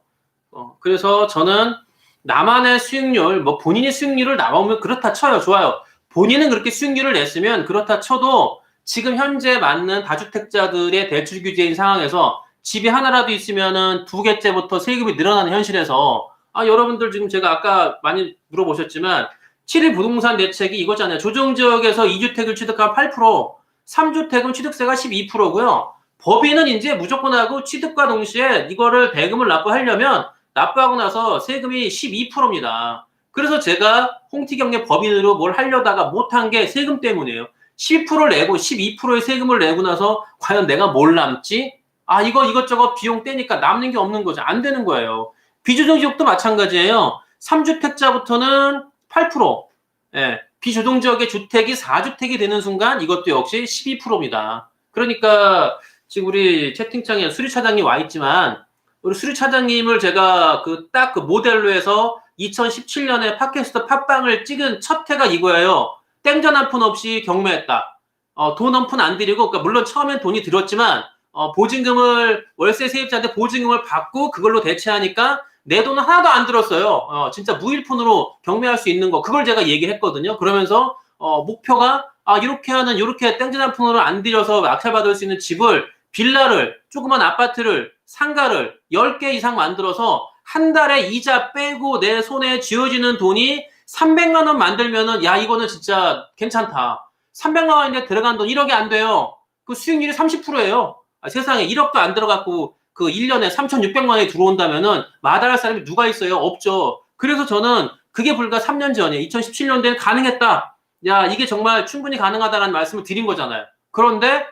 그래서 저는 나만의 수익률, 뭐 본인이 수익률을 나오면 그렇다 쳐요. 좋아요. 본인은 그렇게 수익률을 냈으면 그렇다 쳐도 지금 현재 맞는 다주택자들의 대출 규제인 상황에서 집이 하나라도 있으면은 두 개째부터 세금이 늘어나는 현실에서 여러분들 지금 제가 아까 많이 물어보셨지만 7일 부동산 대책이 이거잖아요. 조정지역에서 2주택을 취득하면 8%, 3주택은 취득세가 12%고요. 법인은 이제 무조건 하고 취득과 동시에 이거를 대금을 납부하려면 납부하고 나서 세금이 12%입니다. 그래서 제가 홍티경제 법인으로 뭘 하려다가 못한 게 세금 때문이에요. 12%를 내고 12%의 세금을 내고 나서 과연 내가 뭘 남지? 이거 이것저것 비용 떼니까 남는 게 없는 거죠. 안 되는 거예요. 비조정지역도 마찬가지예요. 3주택자부터는 8%. 예, 비조정지역의 주택이 4주택이 되는 순간 이것도 역시 12%입니다. 그러니까 지금 우리 채팅창에 수리차장님 와 있지만 우리 수리차장님을 제가 딱 그 모델로 해서 2017년에 팟캐스트 팟빵을 찍은 첫 해가 이거예요. 땡전 한 푼 없이 경매했다. 돈 한 푼 안 들이고, 그러니까 물론 처음엔 돈이 들었지만 보증금을 월세 세입자한테 보증금을 받고 그걸로 대체하니까 내 돈은 하나도 안 들었어요. 진짜 무일푼으로 경매할 수 있는 거 그걸 제가 얘기했거든요. 그러면서 목표가 이렇게 땡전 한 푼으로 안 들여서 낙찰받을 수 있는 집을 빌라를 조그만 아파트를 상가를 10개 이상 만들어서 한 달에 이자 빼고 내 손에 쥐어지는 돈이 300만 원 만들면은 이거는 진짜 괜찮다. 300만 원인데 들어간 돈 1억이 안 돼요. 그 수익률이 30%예요. 세상에 1억도 안 들어갔고 그 1년에 3,600만 원이 들어온다면은 마다할 사람이 누가 있어요? 없죠. 그래서 저는 그게 불과 3년 전에 2017년도에 가능했다. 이게 정말 충분히 가능하다라는 말씀을 드린 거잖아요. 그런데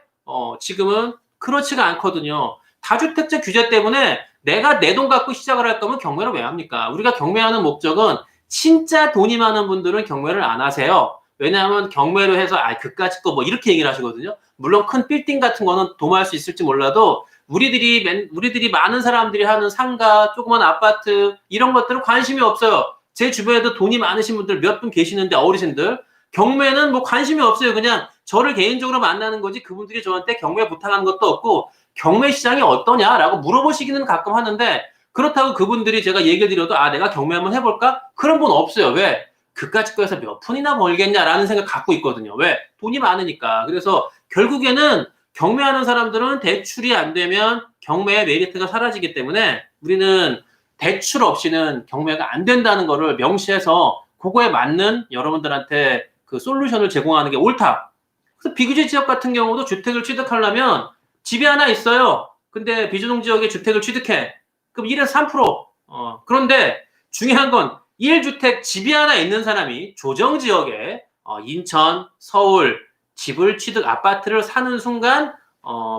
지금은 그렇지가 않거든요. 다주택자 규제 때문에 내가 내 돈 갖고 시작을 할 거면 경매를 왜 합니까? 우리가 경매하는 목적은 진짜 돈이 많은 분들은 경매를 안 하세요. 왜냐하면 경매로 해서 그까짓 거 뭐 이렇게 얘기를 하시거든요. 물론 큰 빌딩 같은 거는 도모할 수 있을지 몰라도 우리들이 많은 사람들이 하는 상가, 조그만 아파트 이런 것들은 관심이 없어요. 제 주변에도 돈이 많으신 분들 몇 분 계시는데 어르신들 경매는 뭐 관심이 없어요. 그냥 저를 개인적으로 만나는 거지 그분들이 저한테 경매 부탁하는 것도 없고 경매 시장이 어떠냐라고 물어보시기는 가끔 하는데 그렇다고 그분들이 제가 얘기를 드려도 내가 경매 한번 해볼까? 그런 분 없어요. 왜? 그까짓 거에서 몇 푼이나 벌겠냐라는 생각 갖고 있거든요. 왜? 돈이 많으니까. 그래서 결국에는 경매하는 사람들은 대출이 안 되면 경매의 메리트가 사라지기 때문에 우리는 대출 없이는 경매가 안 된다는 거를 명시해서 그거에 맞는 여러분들한테 그 솔루션을 제공하는 게 옳다. 그래서 비규제 지역 같은 경우도 주택을 취득하려면 집이 하나 있어요. 근데 비조정 지역에 주택을 취득해. 그럼 1에서 3%. 그런데 중요한 건 1주택 집이 하나 있는 사람이 조정 지역에 인천, 서울 집을 아파트를 사는 순간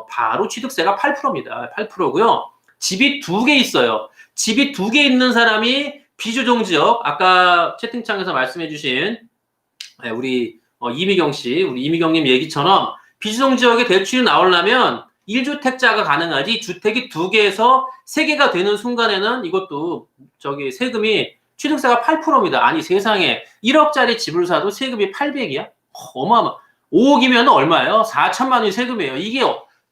바로 취득세가 8%입니다. 8%고요. 집이 2개 있어요. 집이 2개 있는 사람이 비조정 지역 아까 채팅창에서 말씀해주신 우리 이미경 씨, 우리 이미경님 얘기처럼 비조정 지역에 대출이 나오려면 1주택자가 가능하지 주택이 2개에서 3개가 되는 순간에는 이것도 세금이 취득세가 8%입니다. 아니 세상에 1억짜리 집을 사도 세금이 800이야? 어마어마. 5억이면 얼마예요? 4천만 원이 세금이에요. 이게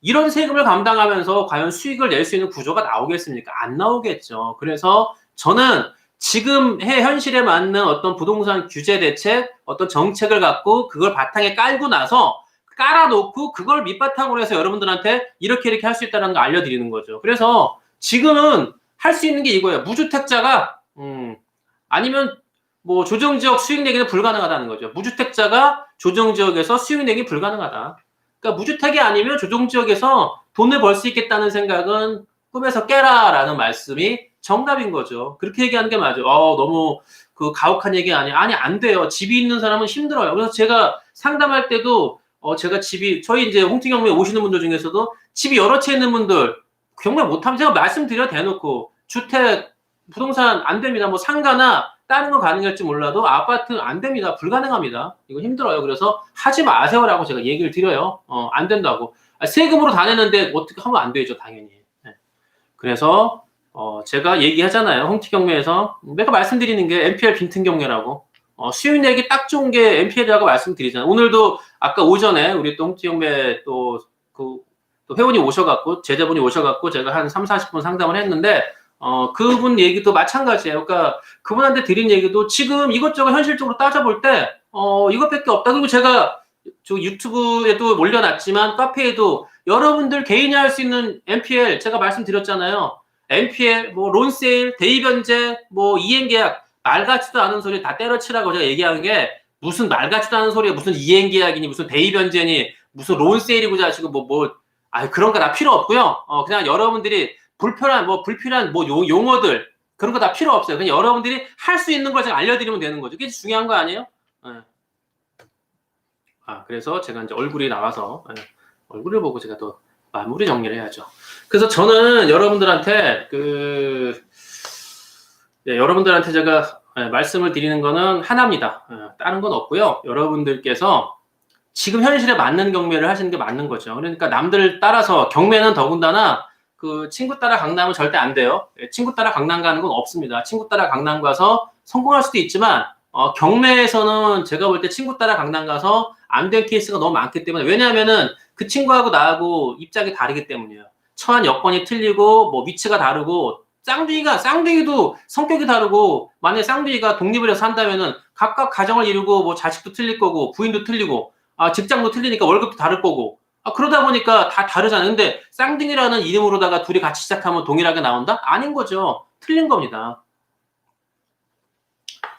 이런 세금을 감당하면서 과연 수익을 낼 수 있는 구조가 나오겠습니까? 안 나오겠죠. 그래서 저는 지금 현실에 맞는 어떤 부동산 규제 대책, 어떤 정책을 갖고 그걸 바탕에 깔고 나서 깔아놓고 그걸 밑바탕으로 해서 여러분들한테 이렇게 할 수 있다는 거 알려드리는 거죠. 그래서 지금은 할 수 있는 게 이거예요. 무주택자가 아니면 뭐 조정지역 수익 내기는 불가능하다는 거죠. 무주택자가 조정지역에서 수익 내기 불가능하다. 그러니까 무주택이 아니면 조정지역에서 돈을 벌 수 있겠다는 생각은 꿈에서 깨라라는 말씀이 정답인 거죠. 그렇게 얘기하는 게 맞아요. 너무 그 가혹한 얘기 아니에요. 아니 안 돼요. 집이 있는 사람은 힘들어요. 그래서 제가 상담할 때도 제가 저희 이제 홍티경매 오시는 분들 중에서도 집이 여러 채 있는 분들 경매 못하면 제가 말씀드려 대놓고 주택 부동산 안 됩니다. 뭐 상가나 다른 건 가능할지 몰라도 아파트는 안 됩니다. 불가능합니다. 이거 힘들어요. 그래서 하지 마세요라고 제가 얘기를 드려요. 안 된다고. 세금으로 다 내는데 어떻게 하면 안 되죠, 당연히. 네. 그래서 제가 얘기하잖아요. 홍티 경매에서 매가 말씀드리는 게 NPL 빈틈 경매라고. 수익 내기 딱 좋은 게 NPL이라고 말씀드리잖아요. 오늘도 아까 오전에 우리 또 홍티 경매 또 회원이 오셔갖고 제자분이 오셔갖고 제가 한 3, 40분 상담을 했는데 그분 얘기도 마찬가지예요. 그러니까 그분한테 드린 얘기도 지금 이것저것 현실적으로 따져볼 때 이것밖에 없다. 그리고 제가 저 유튜브에도 올려놨지만 카페에도 여러분들 개인이 할 수 있는 NPL 제가 말씀드렸잖아요. NPL, 뭐 론세일, 대입변제, 뭐 이행계약 말 같지도 않은 소리 다 때려치라고 제가 얘기하는 게 무슨 말 같지도 않은 소리야. 무슨 이행계약이니 무슨 대입변제니 무슨 론세일이고 자시고 그런 거 다 필요 없고요. 그냥 여러분들이 불필요한 용어들 그런 거 다 필요 없어요. 그냥 여러분들이 할 수 있는 걸 제가 알려드리면 되는 거죠. 그게 중요한 거 아니에요? 네. 그래서 제가 이제 얼굴이 나와서 얼굴을 보고 제가 또 마무리 정리를 해야죠. 그래서 저는 여러분들한테 여러분들한테 제가 말씀을 드리는 거는 하나입니다. 다른 건 없고요. 여러분들께서 지금 현실에 맞는 경매를 하시는 게 맞는 거죠. 그러니까 남들 따라서 경매는 더군다나 그 친구 따라 강남은 절대 안 돼요. 친구 따라 강남 가는 건 없습니다. 친구 따라 강남 가서 성공할 수도 있지만 경매에서는 제가 볼 때 친구 따라 강남 가서 안 된 케이스가 너무 많기 때문에 왜냐하면은 그 친구하고 나하고 입장이 다르기 때문이에요. 처한 여건이 틀리고 뭐 위치가 다르고 쌍둥이도 성격이 다르고 만약에 쌍둥이가 독립을 해서 산다면은 각각 가정을 이루고 뭐 자식도 틀릴 거고 부인도 틀리고 직장도 틀리니까 월급도 다를 거고 그러다 보니까 다 다르잖아요. 근데 쌍둥이라는 이름으로다가 둘이 같이 시작하면 동일하게 나온다? 아닌 거죠. 틀린 겁니다.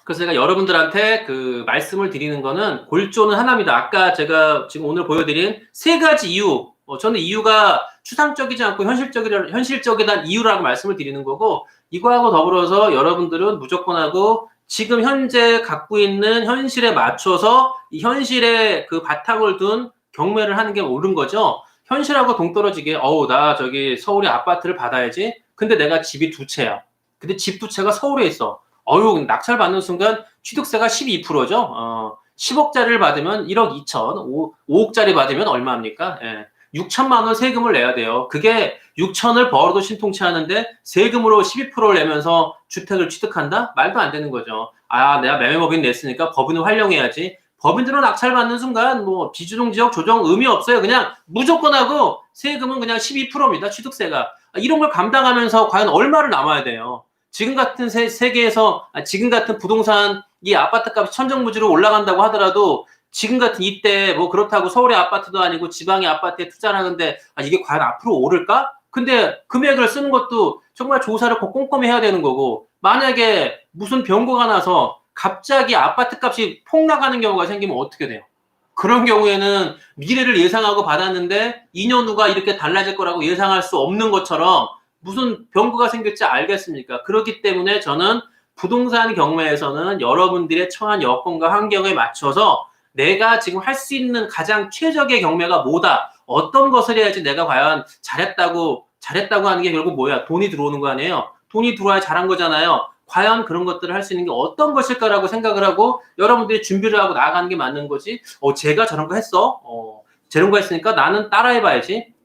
그래서 제가 여러분들한테 그 말씀을 드리는 거는 골조는 하나입니다. 아까 제가 지금 오늘 보여드린 세 가지 이유, 저는 이유가 추상적이지 않고 현실적이란 이유라고 말씀을 드리는 거고 이거하고 더불어서 여러분들은 무조건 하고 지금 현재 갖고 있는 현실에 맞춰서 이 현실에 그 바탕을 둔 경매를 하는 게 옳은 거죠. 현실하고 동떨어지게 나 저기 서울에 아파트를 받아야지. 근데 내가 집이 두 채야. 근데 집 두 채가 서울에 있어. 낙찰 받는 순간 취득세가 12%죠. 10억짜리를 받으면 1억 2천, 5억짜리 받으면 얼마입니까? 6천만 원 세금을 내야 돼요. 그게 6천을 벌어도 신통치 않은데 세금으로 12%를 내면서 주택을 취득한다? 말도 안 되는 거죠. 내가 매매법인 냈으니까 법인을 활용해야지. 법인들은 낙찰 받는 순간 뭐 비주동 지역 조정 의미 없어요. 그냥 무조건 하고 세금은 그냥 12%입니다. 취득세가. 이런 걸 감당하면서 과연 얼마를 남아야 돼요. 지금 같은 세계에서 지금 같은 부동산 이 아파트 값이 천정부지로 올라간다고 하더라도 지금 같은 이때 뭐 그렇다고 서울의 아파트도 아니고 지방의 아파트에 투자를 하는데 이게 과연 앞으로 오를까? 근데 금액을 쓰는 것도 정말 조사를 꼼꼼히 해야 되는 거고 만약에 무슨 병고가 나서 갑자기 아파트 값이 폭락하는 경우가 생기면 어떻게 돼요? 그런 경우에는 미래를 예상하고 받았는데 2년 후가 이렇게 달라질 거라고 예상할 수 없는 것처럼 무슨 병구가 생길지 알겠습니까? 그렇기 때문에 저는 부동산 경매에서는 여러분들의 처한 여건과 환경에 맞춰서 내가 지금 할 수 있는 가장 최적의 경매가 뭐다. 어떤 것을 해야지 내가 과연 잘했다고 하는 게 결국 뭐야? 돈이 들어오는 거 아니에요? 돈이 들어와야 잘한 거잖아요. 과연 그런 것들을 할 수 있는 게 어떤 것일까라고 생각을 하고 여러분들이 준비를 하고 나아가는 게 맞는 거지. 제가 저런 거 했어? 저런 거 했으니까 나는 따라해봐야지.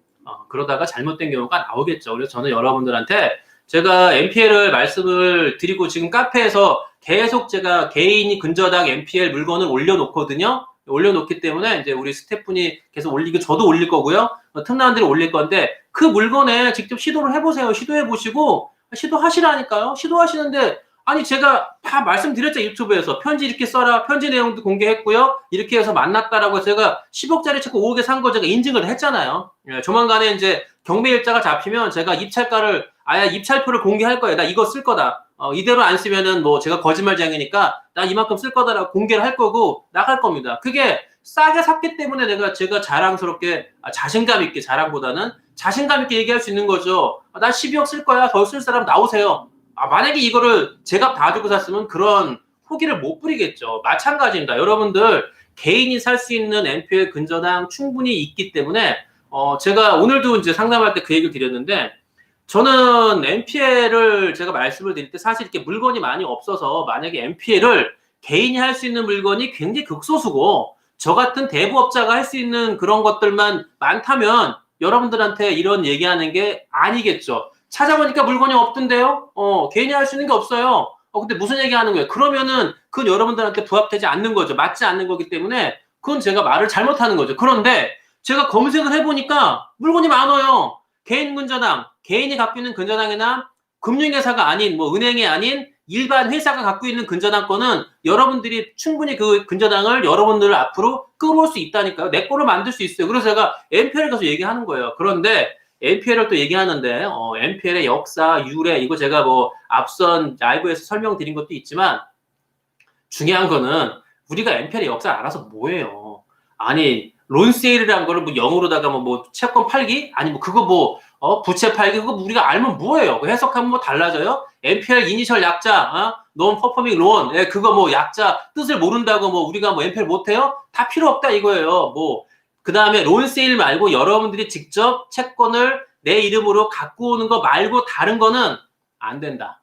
그러다가 잘못된 경우가 나오겠죠. 그래서 저는 여러분들한테 제가 NPL을 말씀을 드리고 지금 카페에서 계속 제가 개인이 근저당 NPL 물건을 올려놓거든요. 올려놓기 때문에 이제 우리 스태프분이 계속 올리고 저도 올릴 거고요. 틈나는들이 올릴 건데 그 물건에 직접 시도를 해보세요. 시도해보시고 시도하시라니까요. 시도하시는데 제가 다 말씀드렸죠. 유튜브에서 편지 이렇게 써라. 편지 내용도 공개했고요. 이렇게 해서 만났다라고 제가 10억짜리 채권 5억에 산 거 제가 인증을 했잖아요. 조만간에 이제 경매일자가 잡히면 제가 입찰표를 공개할 거예요. 나 이거 쓸 거다. 이대로 안 쓰면은 뭐 제가 거짓말쟁이니까 나 이만큼 쓸 거다라고 공개를 할 거고 나갈 겁니다. 그게 싸게 샀기 때문에 제가 자랑스럽게 자신감 있게 자랑보다는 자신감 있게 얘기할 수 있는 거죠. 나 12억 쓸 거야. 더 쓸 사람 나오세요. 만약에 이거를 제가 다 주고 샀으면 그런 후기를 못 부리겠죠. 마찬가지입니다. 여러분들 개인이 살 수 있는 NPL 근저당 충분히 있기 때문에 제가 오늘도 이제 상담할 때 그 얘기를 드렸는데 저는 NPL을 제가 말씀을 드릴 때 사실 이렇게 물건이 많이 없어서 만약에 NPL을 개인이 할 수 있는 물건이 굉장히 극소수고 저 같은 대부업자가 할 수 있는 그런 것들만 많다면 여러분들한테 이런 얘기하는 게 아니겠죠. 찾아보니까 물건이 없던데요? 개인이 할 수 있는 게 없어요. 근데 무슨 얘기 하는 거예요? 그러면은 그건 여러분들한테 부합되지 않는 거죠. 맞지 않는 거기 때문에 그건 제가 말을 잘못하는 거죠. 그런데 제가 검색을 해보니까 물건이 많아요. 개인 근저당, 개인이 갖고 있는 근저당이나 금융회사가 아닌, 뭐 은행이 아닌 일반 회사가 갖고 있는 근저당권은 여러분들이 충분히 그 근저당을 여러분들 앞으로 끌어올 수 있다니까요. 내 거로 만들 수 있어요. 그래서 제가 NPL을 계속 얘기하는 거예요. 그런데 NPL을 또 얘기하는데, NPL의 역사, 유래, 이거 제가 뭐 앞선 라이브에서 설명드린 것도 있지만 중요한 거는 우리가 NPL의 역사를 알아서 뭐예요. 아니, 론세일이라는 거를 뭐 영어로다가 뭐 채권 팔기? 아니, 뭐 그거 뭐, 부채 팔기? 그거 우리가 알면 뭐예요? 그 해석하면 뭐 달라져요? NPL 이니셜 약자, Non Performing Loan. 예, 그거 뭐 약자 뜻을 모른다고 뭐 우리가 뭐 NPL 못해요? 다 필요 없다 이거예요. 뭐, 그 다음에 론세일 말고 여러분들이 직접 채권을 내 이름으로 갖고 오는 거 말고 다른 거는 안 된다.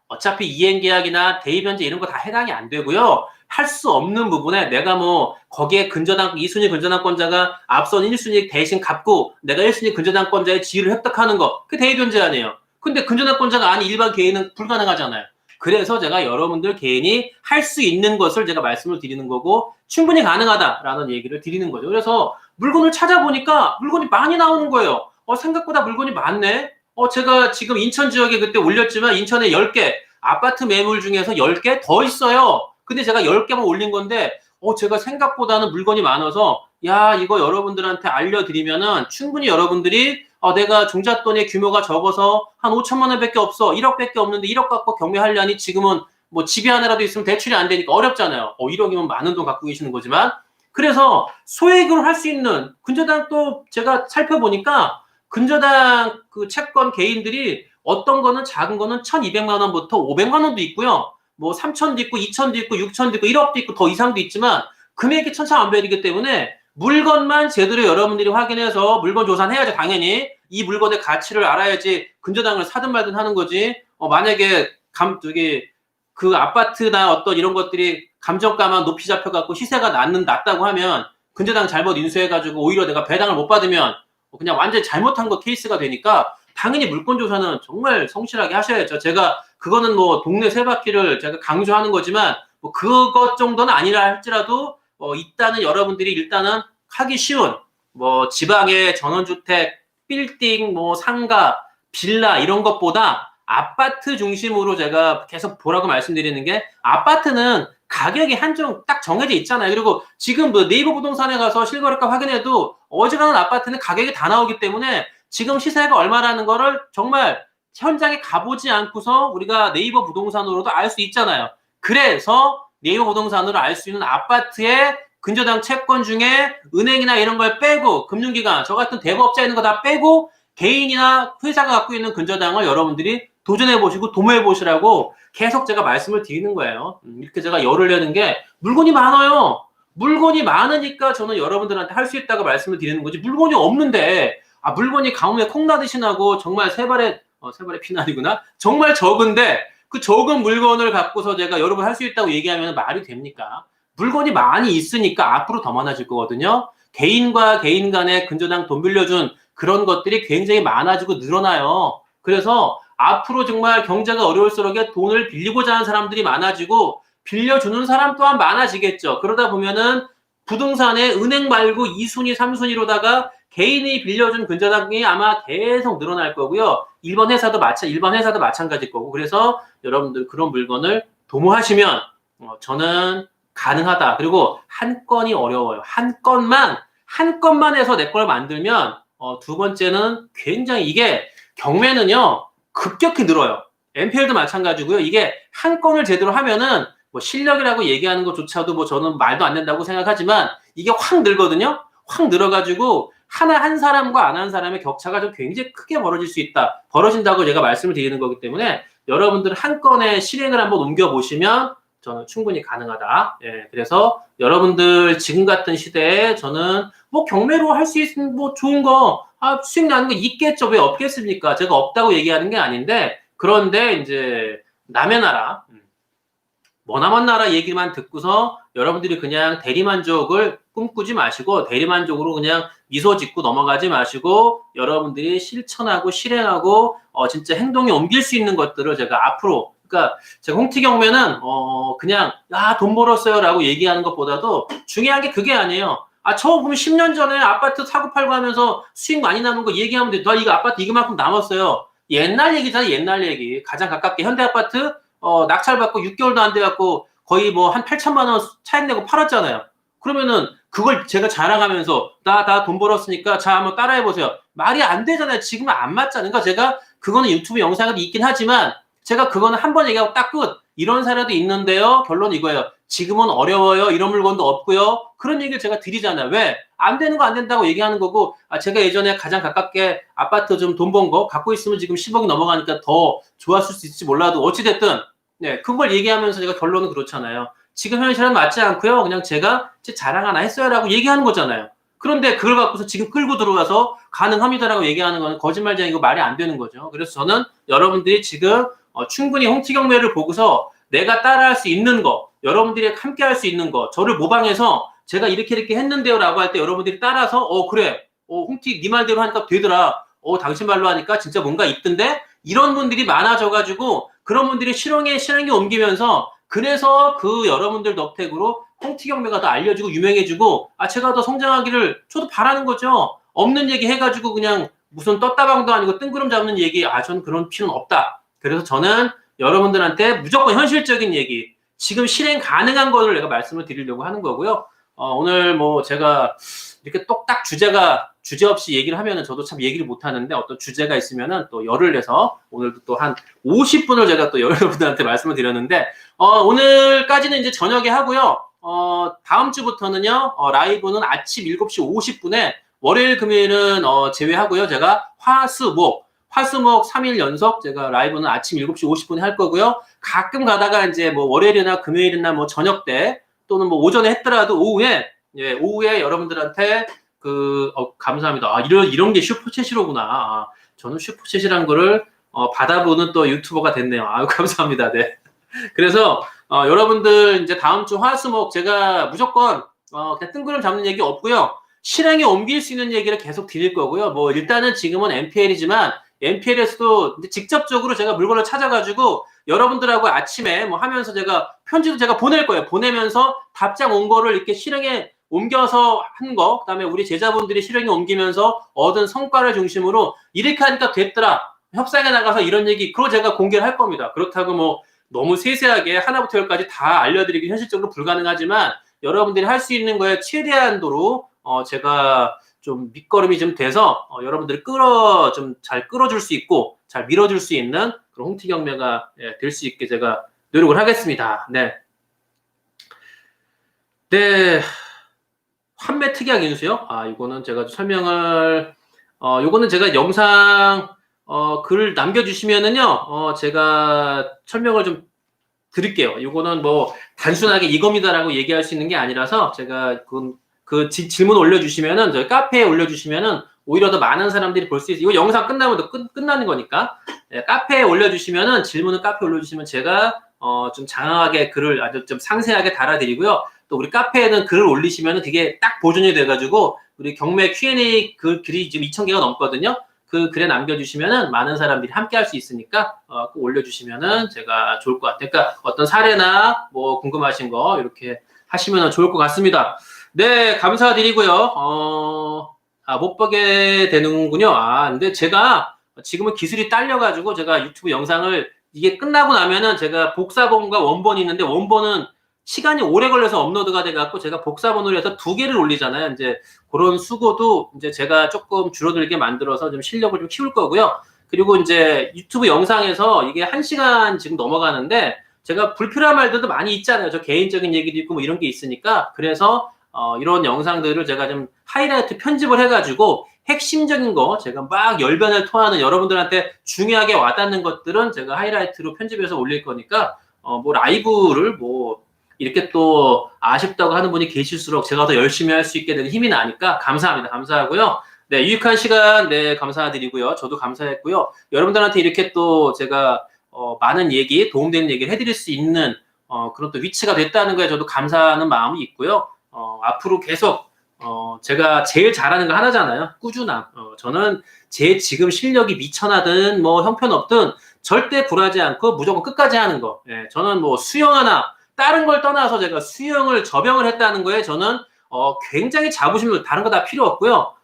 어차피 이행계약이나 대입변제 이런 거 다 해당이 안 되고요. 할 수 없는 부분에 내가 뭐 거기에 근저당 2순위 근저당권자가 앞선 1순위 대신 갚고 내가 1순위 근저당권자의 지위를 획득하는 거 그게 대입변제 아니에요. 근데 근저당권자가 아닌 일반 개인은 불가능하잖아요. 그래서 제가 여러분들 개인이 할 수 있는 것을 제가 말씀을 드리는 거고 충분히 가능하다라는 얘기를 드리는 거죠. 그래서 물건을 찾아보니까 물건이 많이 나오는 거예요. 생각보다 물건이 많네. 제가 지금 인천 지역에 그때 올렸지만 인천에 10개, 아파트 매물 중에서 10개 더 있어요. 근데 제가 10개만 올린 건데, 제가 생각보다는 물건이 많아서, 야, 이거 여러분들한테 알려드리면은 충분히 여러분들이, 내가 종잣돈의 규모가 적어서 한 5천만 원밖에 없어. 1억밖에 없는데 1억 갖고 경매하려니 지금은 뭐 집이 하나라도 있으면 대출이 안 되니까 어렵잖아요. 1억이면 많은 돈 갖고 계시는 거지만. 그래서 소액으로 할 수 있는 근저당 또 제가 살펴보니까 근저당 그 채권 개인들이 어떤 거는 작은 거는 1,200만 원부터 500만 원도 있고요. 뭐 3천도 있고 2천도 있고 6천도 있고 1억도 있고 더 이상도 있지만 금액이 천차만별이기 때문에 물건만 제대로 여러분들이 확인해서 물건 조사는 해야죠. 당연히 이 물건의 가치를 알아야지 근저당을 사든 말든 하는 거지. 만약에 그 아파트나 어떤 이런 것들이 감정가만 높이 잡혀갖고 시세가 낮다고 하면 근저당 잘못 인수해가지고 오히려 내가 배당을 못 받으면 그냥 완전히 잘못한 거 케이스가 되니까 당연히 물건 조사는 정말 성실하게 하셔야죠. 제가 그거는 뭐 동네 세 바퀴를 제가 강조하는 거지만 뭐 그것 정도는 아니라 할지라도 일단은 여러분들이 일단은 하기 쉬운 뭐 지방의 전원주택, 빌딩, 뭐 상가, 빌라 이런 것보다 아파트 중심으로 제가 계속 보라고 말씀드리는 게 아파트는 가격이 한정 딱 정해져 있잖아요. 그리고 지금 뭐 네이버 부동산에 가서 실거래가 확인해도 어지간한 아파트는 가격이 다 나오기 때문에 지금 시세가 얼마라는 거를 정말 현장에 가보지 않고서 우리가 네이버 부동산으로도 알 수 있잖아요. 그래서 네이버 부동산으로 알 수 있는 아파트의 근저당 채권 중에 은행이나 이런 걸 빼고 금융기관, 저 같은 대부업자 있는 거 다 빼고 개인이나 회사가 갖고 있는 근저당을 여러분들이 도전해보시고 도모해보시라고 계속 제가 말씀을 드리는 거예요. 이렇게 제가 열을 내는 게 물건이 많아요. 물건이 많으니까 저는 여러분들한테 할 수 있다고 말씀을 드리는 거지 물건이 없는데 물건이 가뭄에 콩나듯이 나고 정말 세 발에 피는 아니구나. 정말 적은데 그 적은 물건을 갖고서 제가 여러분 할 수 있다고 얘기하면 말이 됩니까? 물건이 많이 있으니까 앞으로 더 많아질 거거든요. 개인과 개인 간에 근저당 돈 빌려준 그런 것들이 굉장히 많아지고 늘어나요. 그래서 앞으로 정말 경제가 어려울수록 돈을 빌리고자 하는 사람들이 많아지고 빌려주는 사람 또한 많아지겠죠. 그러다 보면은 부동산에 은행 말고 2순위, 3순위로다가 개인이 빌려준 근저당이 아마 계속 늘어날 거고요. 일반 회사도 마찬가지일 거고. 그래서 여러분들 그런 물건을 도모하시면 저는 가능하다. 그리고 한 건이 어려워요. 한 건만 해서 내 걸 만들면 두 번째는 굉장히 이게 경매는요. 급격히 늘어요. NPL도 마찬가지고요. 이게 한 건을 제대로 하면은 뭐 실력이라고 얘기하는 것조차도 뭐 저는 말도 안 된다고 생각하지만 이게 확 늘거든요. 확 늘어가지고 한 사람과 안 한 사람의 격차가 좀 굉장히 크게 벌어질 수 있다. 벌어진다고 제가 말씀을 드리는 거기 때문에 여러분들 한 건의 실행을 한번 옮겨보시면 저는 충분히 가능하다. 예, 그래서 여러분들 지금 같은 시대에 저는 뭐 경매로 할 수 있는 뭐 좋은 거 수익 나는 거 있겠죠. 왜 없겠습니까? 제가 없다고 얘기하는 게 아닌데, 그런데 이제 남의 나라, 머나먼 나라 얘기만 듣고서 여러분들이 그냥 대리만족을 꿈꾸지 마시고 대리만족으로 그냥 미소 짓고 넘어가지 마시고 여러분들이 실천하고 실행하고 진짜 행동에 옮길 수 있는 것들을 제가 앞으로 그러니까 제가 홍티경매는 그냥 돈 벌었어요 라고 얘기하는 것보다도 중요한 게 그게 아니에요. 처음 보면 10년 전에 아파트 사고 팔고 하면서 수익 많이 남은 거 얘기하면 돼. 나 이거 아파트 이만큼 남았어요. 옛날 얘기잖아, 옛날 얘기. 가장 가깝게 현대아파트 낙찰받고 6개월도 안 돼갖고 거의 뭐 한 8천만 원 차익 내고 팔았잖아요. 그러면은 그걸 제가 자랑하면서 나 돈 벌었으니까 자 한번 따라해보세요. 말이 안 되잖아요. 지금은 안 맞잖아요. 그러니까 제가 그거는 유튜브 영상에도 있긴 하지만 제가 그거는 한 번 얘기하고 딱 끝. 이런 사례도 있는데요. 결론 이거예요. 지금은 어려워요. 이런 물건도 없고요. 그런 얘기를 제가 드리잖아요. 왜? 안 되는 거 안 된다고 얘기하는 거고 제가 예전에 가장 가깝게 아파트 좀 돈 번 거 갖고 있으면 지금 10억이 넘어가니까 더 좋았을 수 있을지 몰라도 어찌됐든 네, 그걸 얘기하면서 제가 결론은 그렇잖아요. 지금 현실은 맞지 않고요. 그냥 제가 제 자랑 하나 했어요라고 얘기하는 거잖아요. 그런데 그걸 갖고서 지금 끌고 들어가서 가능합니다라고 얘기하는 건 거짓말쟁이고 말이 안 되는 거죠. 그래서 저는 여러분들이 지금 충분히 홍티경매를 보고서 내가 따라할 수 있는 거, 여러분들이 함께 할 수 있는 거, 저를 모방해서 제가 이렇게 했는데요 라고 할 때 여러분들이 따라서 그래, 홍티 네 말대로 하니까 되더라. 당신 말로 하니까 진짜 뭔가 있던데? 이런 분들이 많아져가지고 그런 분들이 실행에 옮기면서 그래서 그 여러분들 덕택으로 홍티경매가 더 알려지고 유명해지고 제가 더 성장하기를 저도 바라는 거죠. 없는 얘기 해가지고 그냥 무슨 떴다방도 아니고 뜬구름 잡는 얘기 저는 그런 필요는 없다. 그래서 저는 여러분들한테 무조건 현실적인 얘기 지금 실행 가능한 거를 내가 말씀을 드리려고 하는 거고요. 오늘 뭐 제가 이렇게 똑딱 주제 없이 얘기를 하면은 저도 참 얘기를 못 하는데 어떤 주제가 있으면은 또 열을 내서 오늘도 또 한 50분을 제가 또 여러분들한테 말씀을 드렸는데 오늘까지는 이제 저녁에 하고요. 다음 주부터는요. 라이브는 아침 7시 50분에 월요일 금요일은 제외하고요. 제가 화수목 3일 연속 제가 라이브는 아침 7시 50분에 할 거고요. 가끔 가다가 이제 뭐 월요일이나 금요일이나 뭐 저녁 때 또는 뭐 오전에 했더라도 오후에 여러분들한테 감사합니다. 이런 게 슈퍼챗이로구나. 저는 슈퍼챗이란 거를 받아보는 또 유튜버가 됐네요. 감사합니다. 네. 그래서 여러분들 이제 다음 주 화수목 제가 무조건 그냥 뜬구름 잡는 얘기 없고요. 실행에 옮길 수 있는 얘기를 계속 드릴 거고요. 뭐 일단은 지금은 MPL이지만 MPL에서도 직접적으로 제가 물건을 찾아가지고 여러분들하고 아침에 뭐 하면서 제가 편지도 제가 보낼 거예요. 보내면서 답장 온 거를 이렇게 실행에 옮겨서 한 거, 그다음에 우리 제자분들이 실행에 옮기면서 얻은 성과를 중심으로 이렇게 하니까 됐더라. 협상에 나가서 이런 얘기, 그거 제가 공개를 할 겁니다. 그렇다고 뭐 너무 세세하게 하나부터 열까지 다 알려드리기 현실적으로 불가능하지만 여러분들이 할 수 있는 거에 최대한도로 제가 좀 밑거름이 좀 돼서 여러분들이 좀 잘 끌어줄 수 있고 잘 밀어줄 수 있는 그런 홍티경매가 될 수 있게 제가 노력을 하겠습니다. 네. 네. 환매 특약 인수요? 이거는 제가 설명을 요거는 제가 영상 글을 남겨주시면은요 제가 설명을 좀 드릴게요. 이거는 뭐 단순하게 이겁니다라고 얘기할 수 있는 게 아니라서 제가 질문 올려주시면은 저희 카페에 올려주시면은 오히려 더 많은 사람들이 볼 수 있어요. 이거 영상 끝나면 또 끝나는 거니까 카페에 올려주시면은 질문을 카페에 올려주시면 제가 좀 장황하게 글을 아주 좀 상세하게 달아드리고요. 또 우리 카페에는 글을 올리시면은 그게 딱 보존이 돼가지고 우리 경매 Q&A 글이 지금 2,000개가 넘거든요. 그 글에 남겨주시면은 많은 사람들이 함께 할 수 있으니까 꼭 올려주시면은 제가 좋을 것 같아요. 그러니까 어떤 사례나 뭐 궁금하신 거 이렇게 하시면 좋을 것 같습니다. 네, 감사드리고요. 못 보게 되는군요. 근데 제가 지금은 기술이 딸려가지고 제가 유튜브 영상을 이게 끝나고 나면은 제가 복사본과 원본이 있는데 원본은 시간이 오래 걸려서 업로드가 돼갖고 제가 복사본으로 해서 2개를 올리잖아요. 이제 그런 수고도 이제 제가 조금 줄어들게 만들어서 좀 실력을 좀 키울 거고요. 그리고 이제 유튜브 영상에서 이게 1시간 지금 넘어가는데 제가 불필요한 말들도 많이 있잖아요. 저 개인적인 얘기도 있고 뭐 이런 게 있으니까. 그래서 이런 영상들을 제가 좀 하이라이트 편집을 해가지고 핵심적인 거 제가 막 열변을 토하는 여러분들한테 중요하게 와닿는 것들은 제가 하이라이트로 편집해서 올릴 거니까 뭐 라이브를 뭐 이렇게 또 아쉽다고 하는 분이 계실수록 제가 더 열심히 할 수 있게 되는 힘이 나니까 감사합니다. 감사하고요. 네, 유익한 시간, 네, 감사드리고요. 저도 감사했고요. 여러분들한테 이렇게 또 제가, 많은 얘기, 도움되는 얘기를 해드릴 수 있는, 그런 또 위치가 됐다는 거에 저도 감사하는 마음이 있고요. 앞으로 계속, 제가 제일 잘하는 거 하나잖아요. 꾸준함. 저는 제 지금 실력이 미천하든, 뭐, 형편없든, 절대 굴하지 않고 무조건 끝까지 하는 거. 예, 저는 뭐, 수영 하나, 다른 걸 떠나서 제가 수영을 접영을 했다는 거에 저는, 굉장히 자부심을, 다른 거 다 필요 없고요.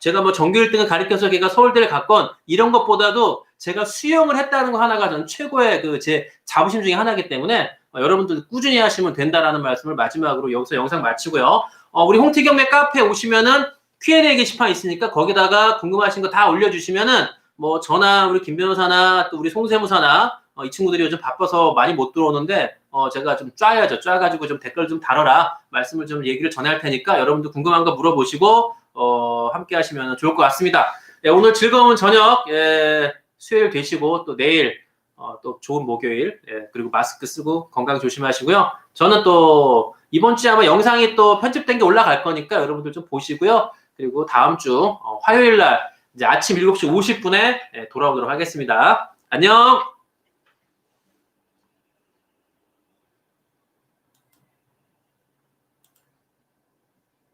제가 뭐 전교 1등을 가리켜서 걔가 서울대를 갔건 이런 것보다도 제가 수영을 했다는 거 하나가 저는 최고의 그 제 자부심 중에 하나이기 때문에 여러분들 꾸준히 하시면 된다라는 말씀을 마지막으로 여기서 영상 마치고요. 우리 홍티경매 카페 오시면은 Q&A 게시판 있으니까 거기다가 궁금하신 거 다 올려주시면은 뭐 저나 우리 김 변호사나 또 우리 송세무사나 이 친구들이 요즘 바빠서 많이 못 들어오는데 제가 좀 짜야죠. 짜가지고 좀 댓글 좀 달아라. 말씀을 좀 얘기를 전할 테니까 여러분들 궁금한 거 물어보시고 함께 하시면 좋을 것 같습니다. 예, 오늘 즐거운 저녁, 예, 수요일 되시고, 또 내일, 또 좋은 목요일, 예, 그리고 마스크 쓰고 건강 조심하시고요. 저는 또 이번 주에 아마 영상이 또 편집된 게 올라갈 거니까 여러분들 좀 보시고요. 그리고 다음 주, 화요일 날, 이제 아침 7시 50분에 예, 돌아오도록 하겠습니다. 안녕!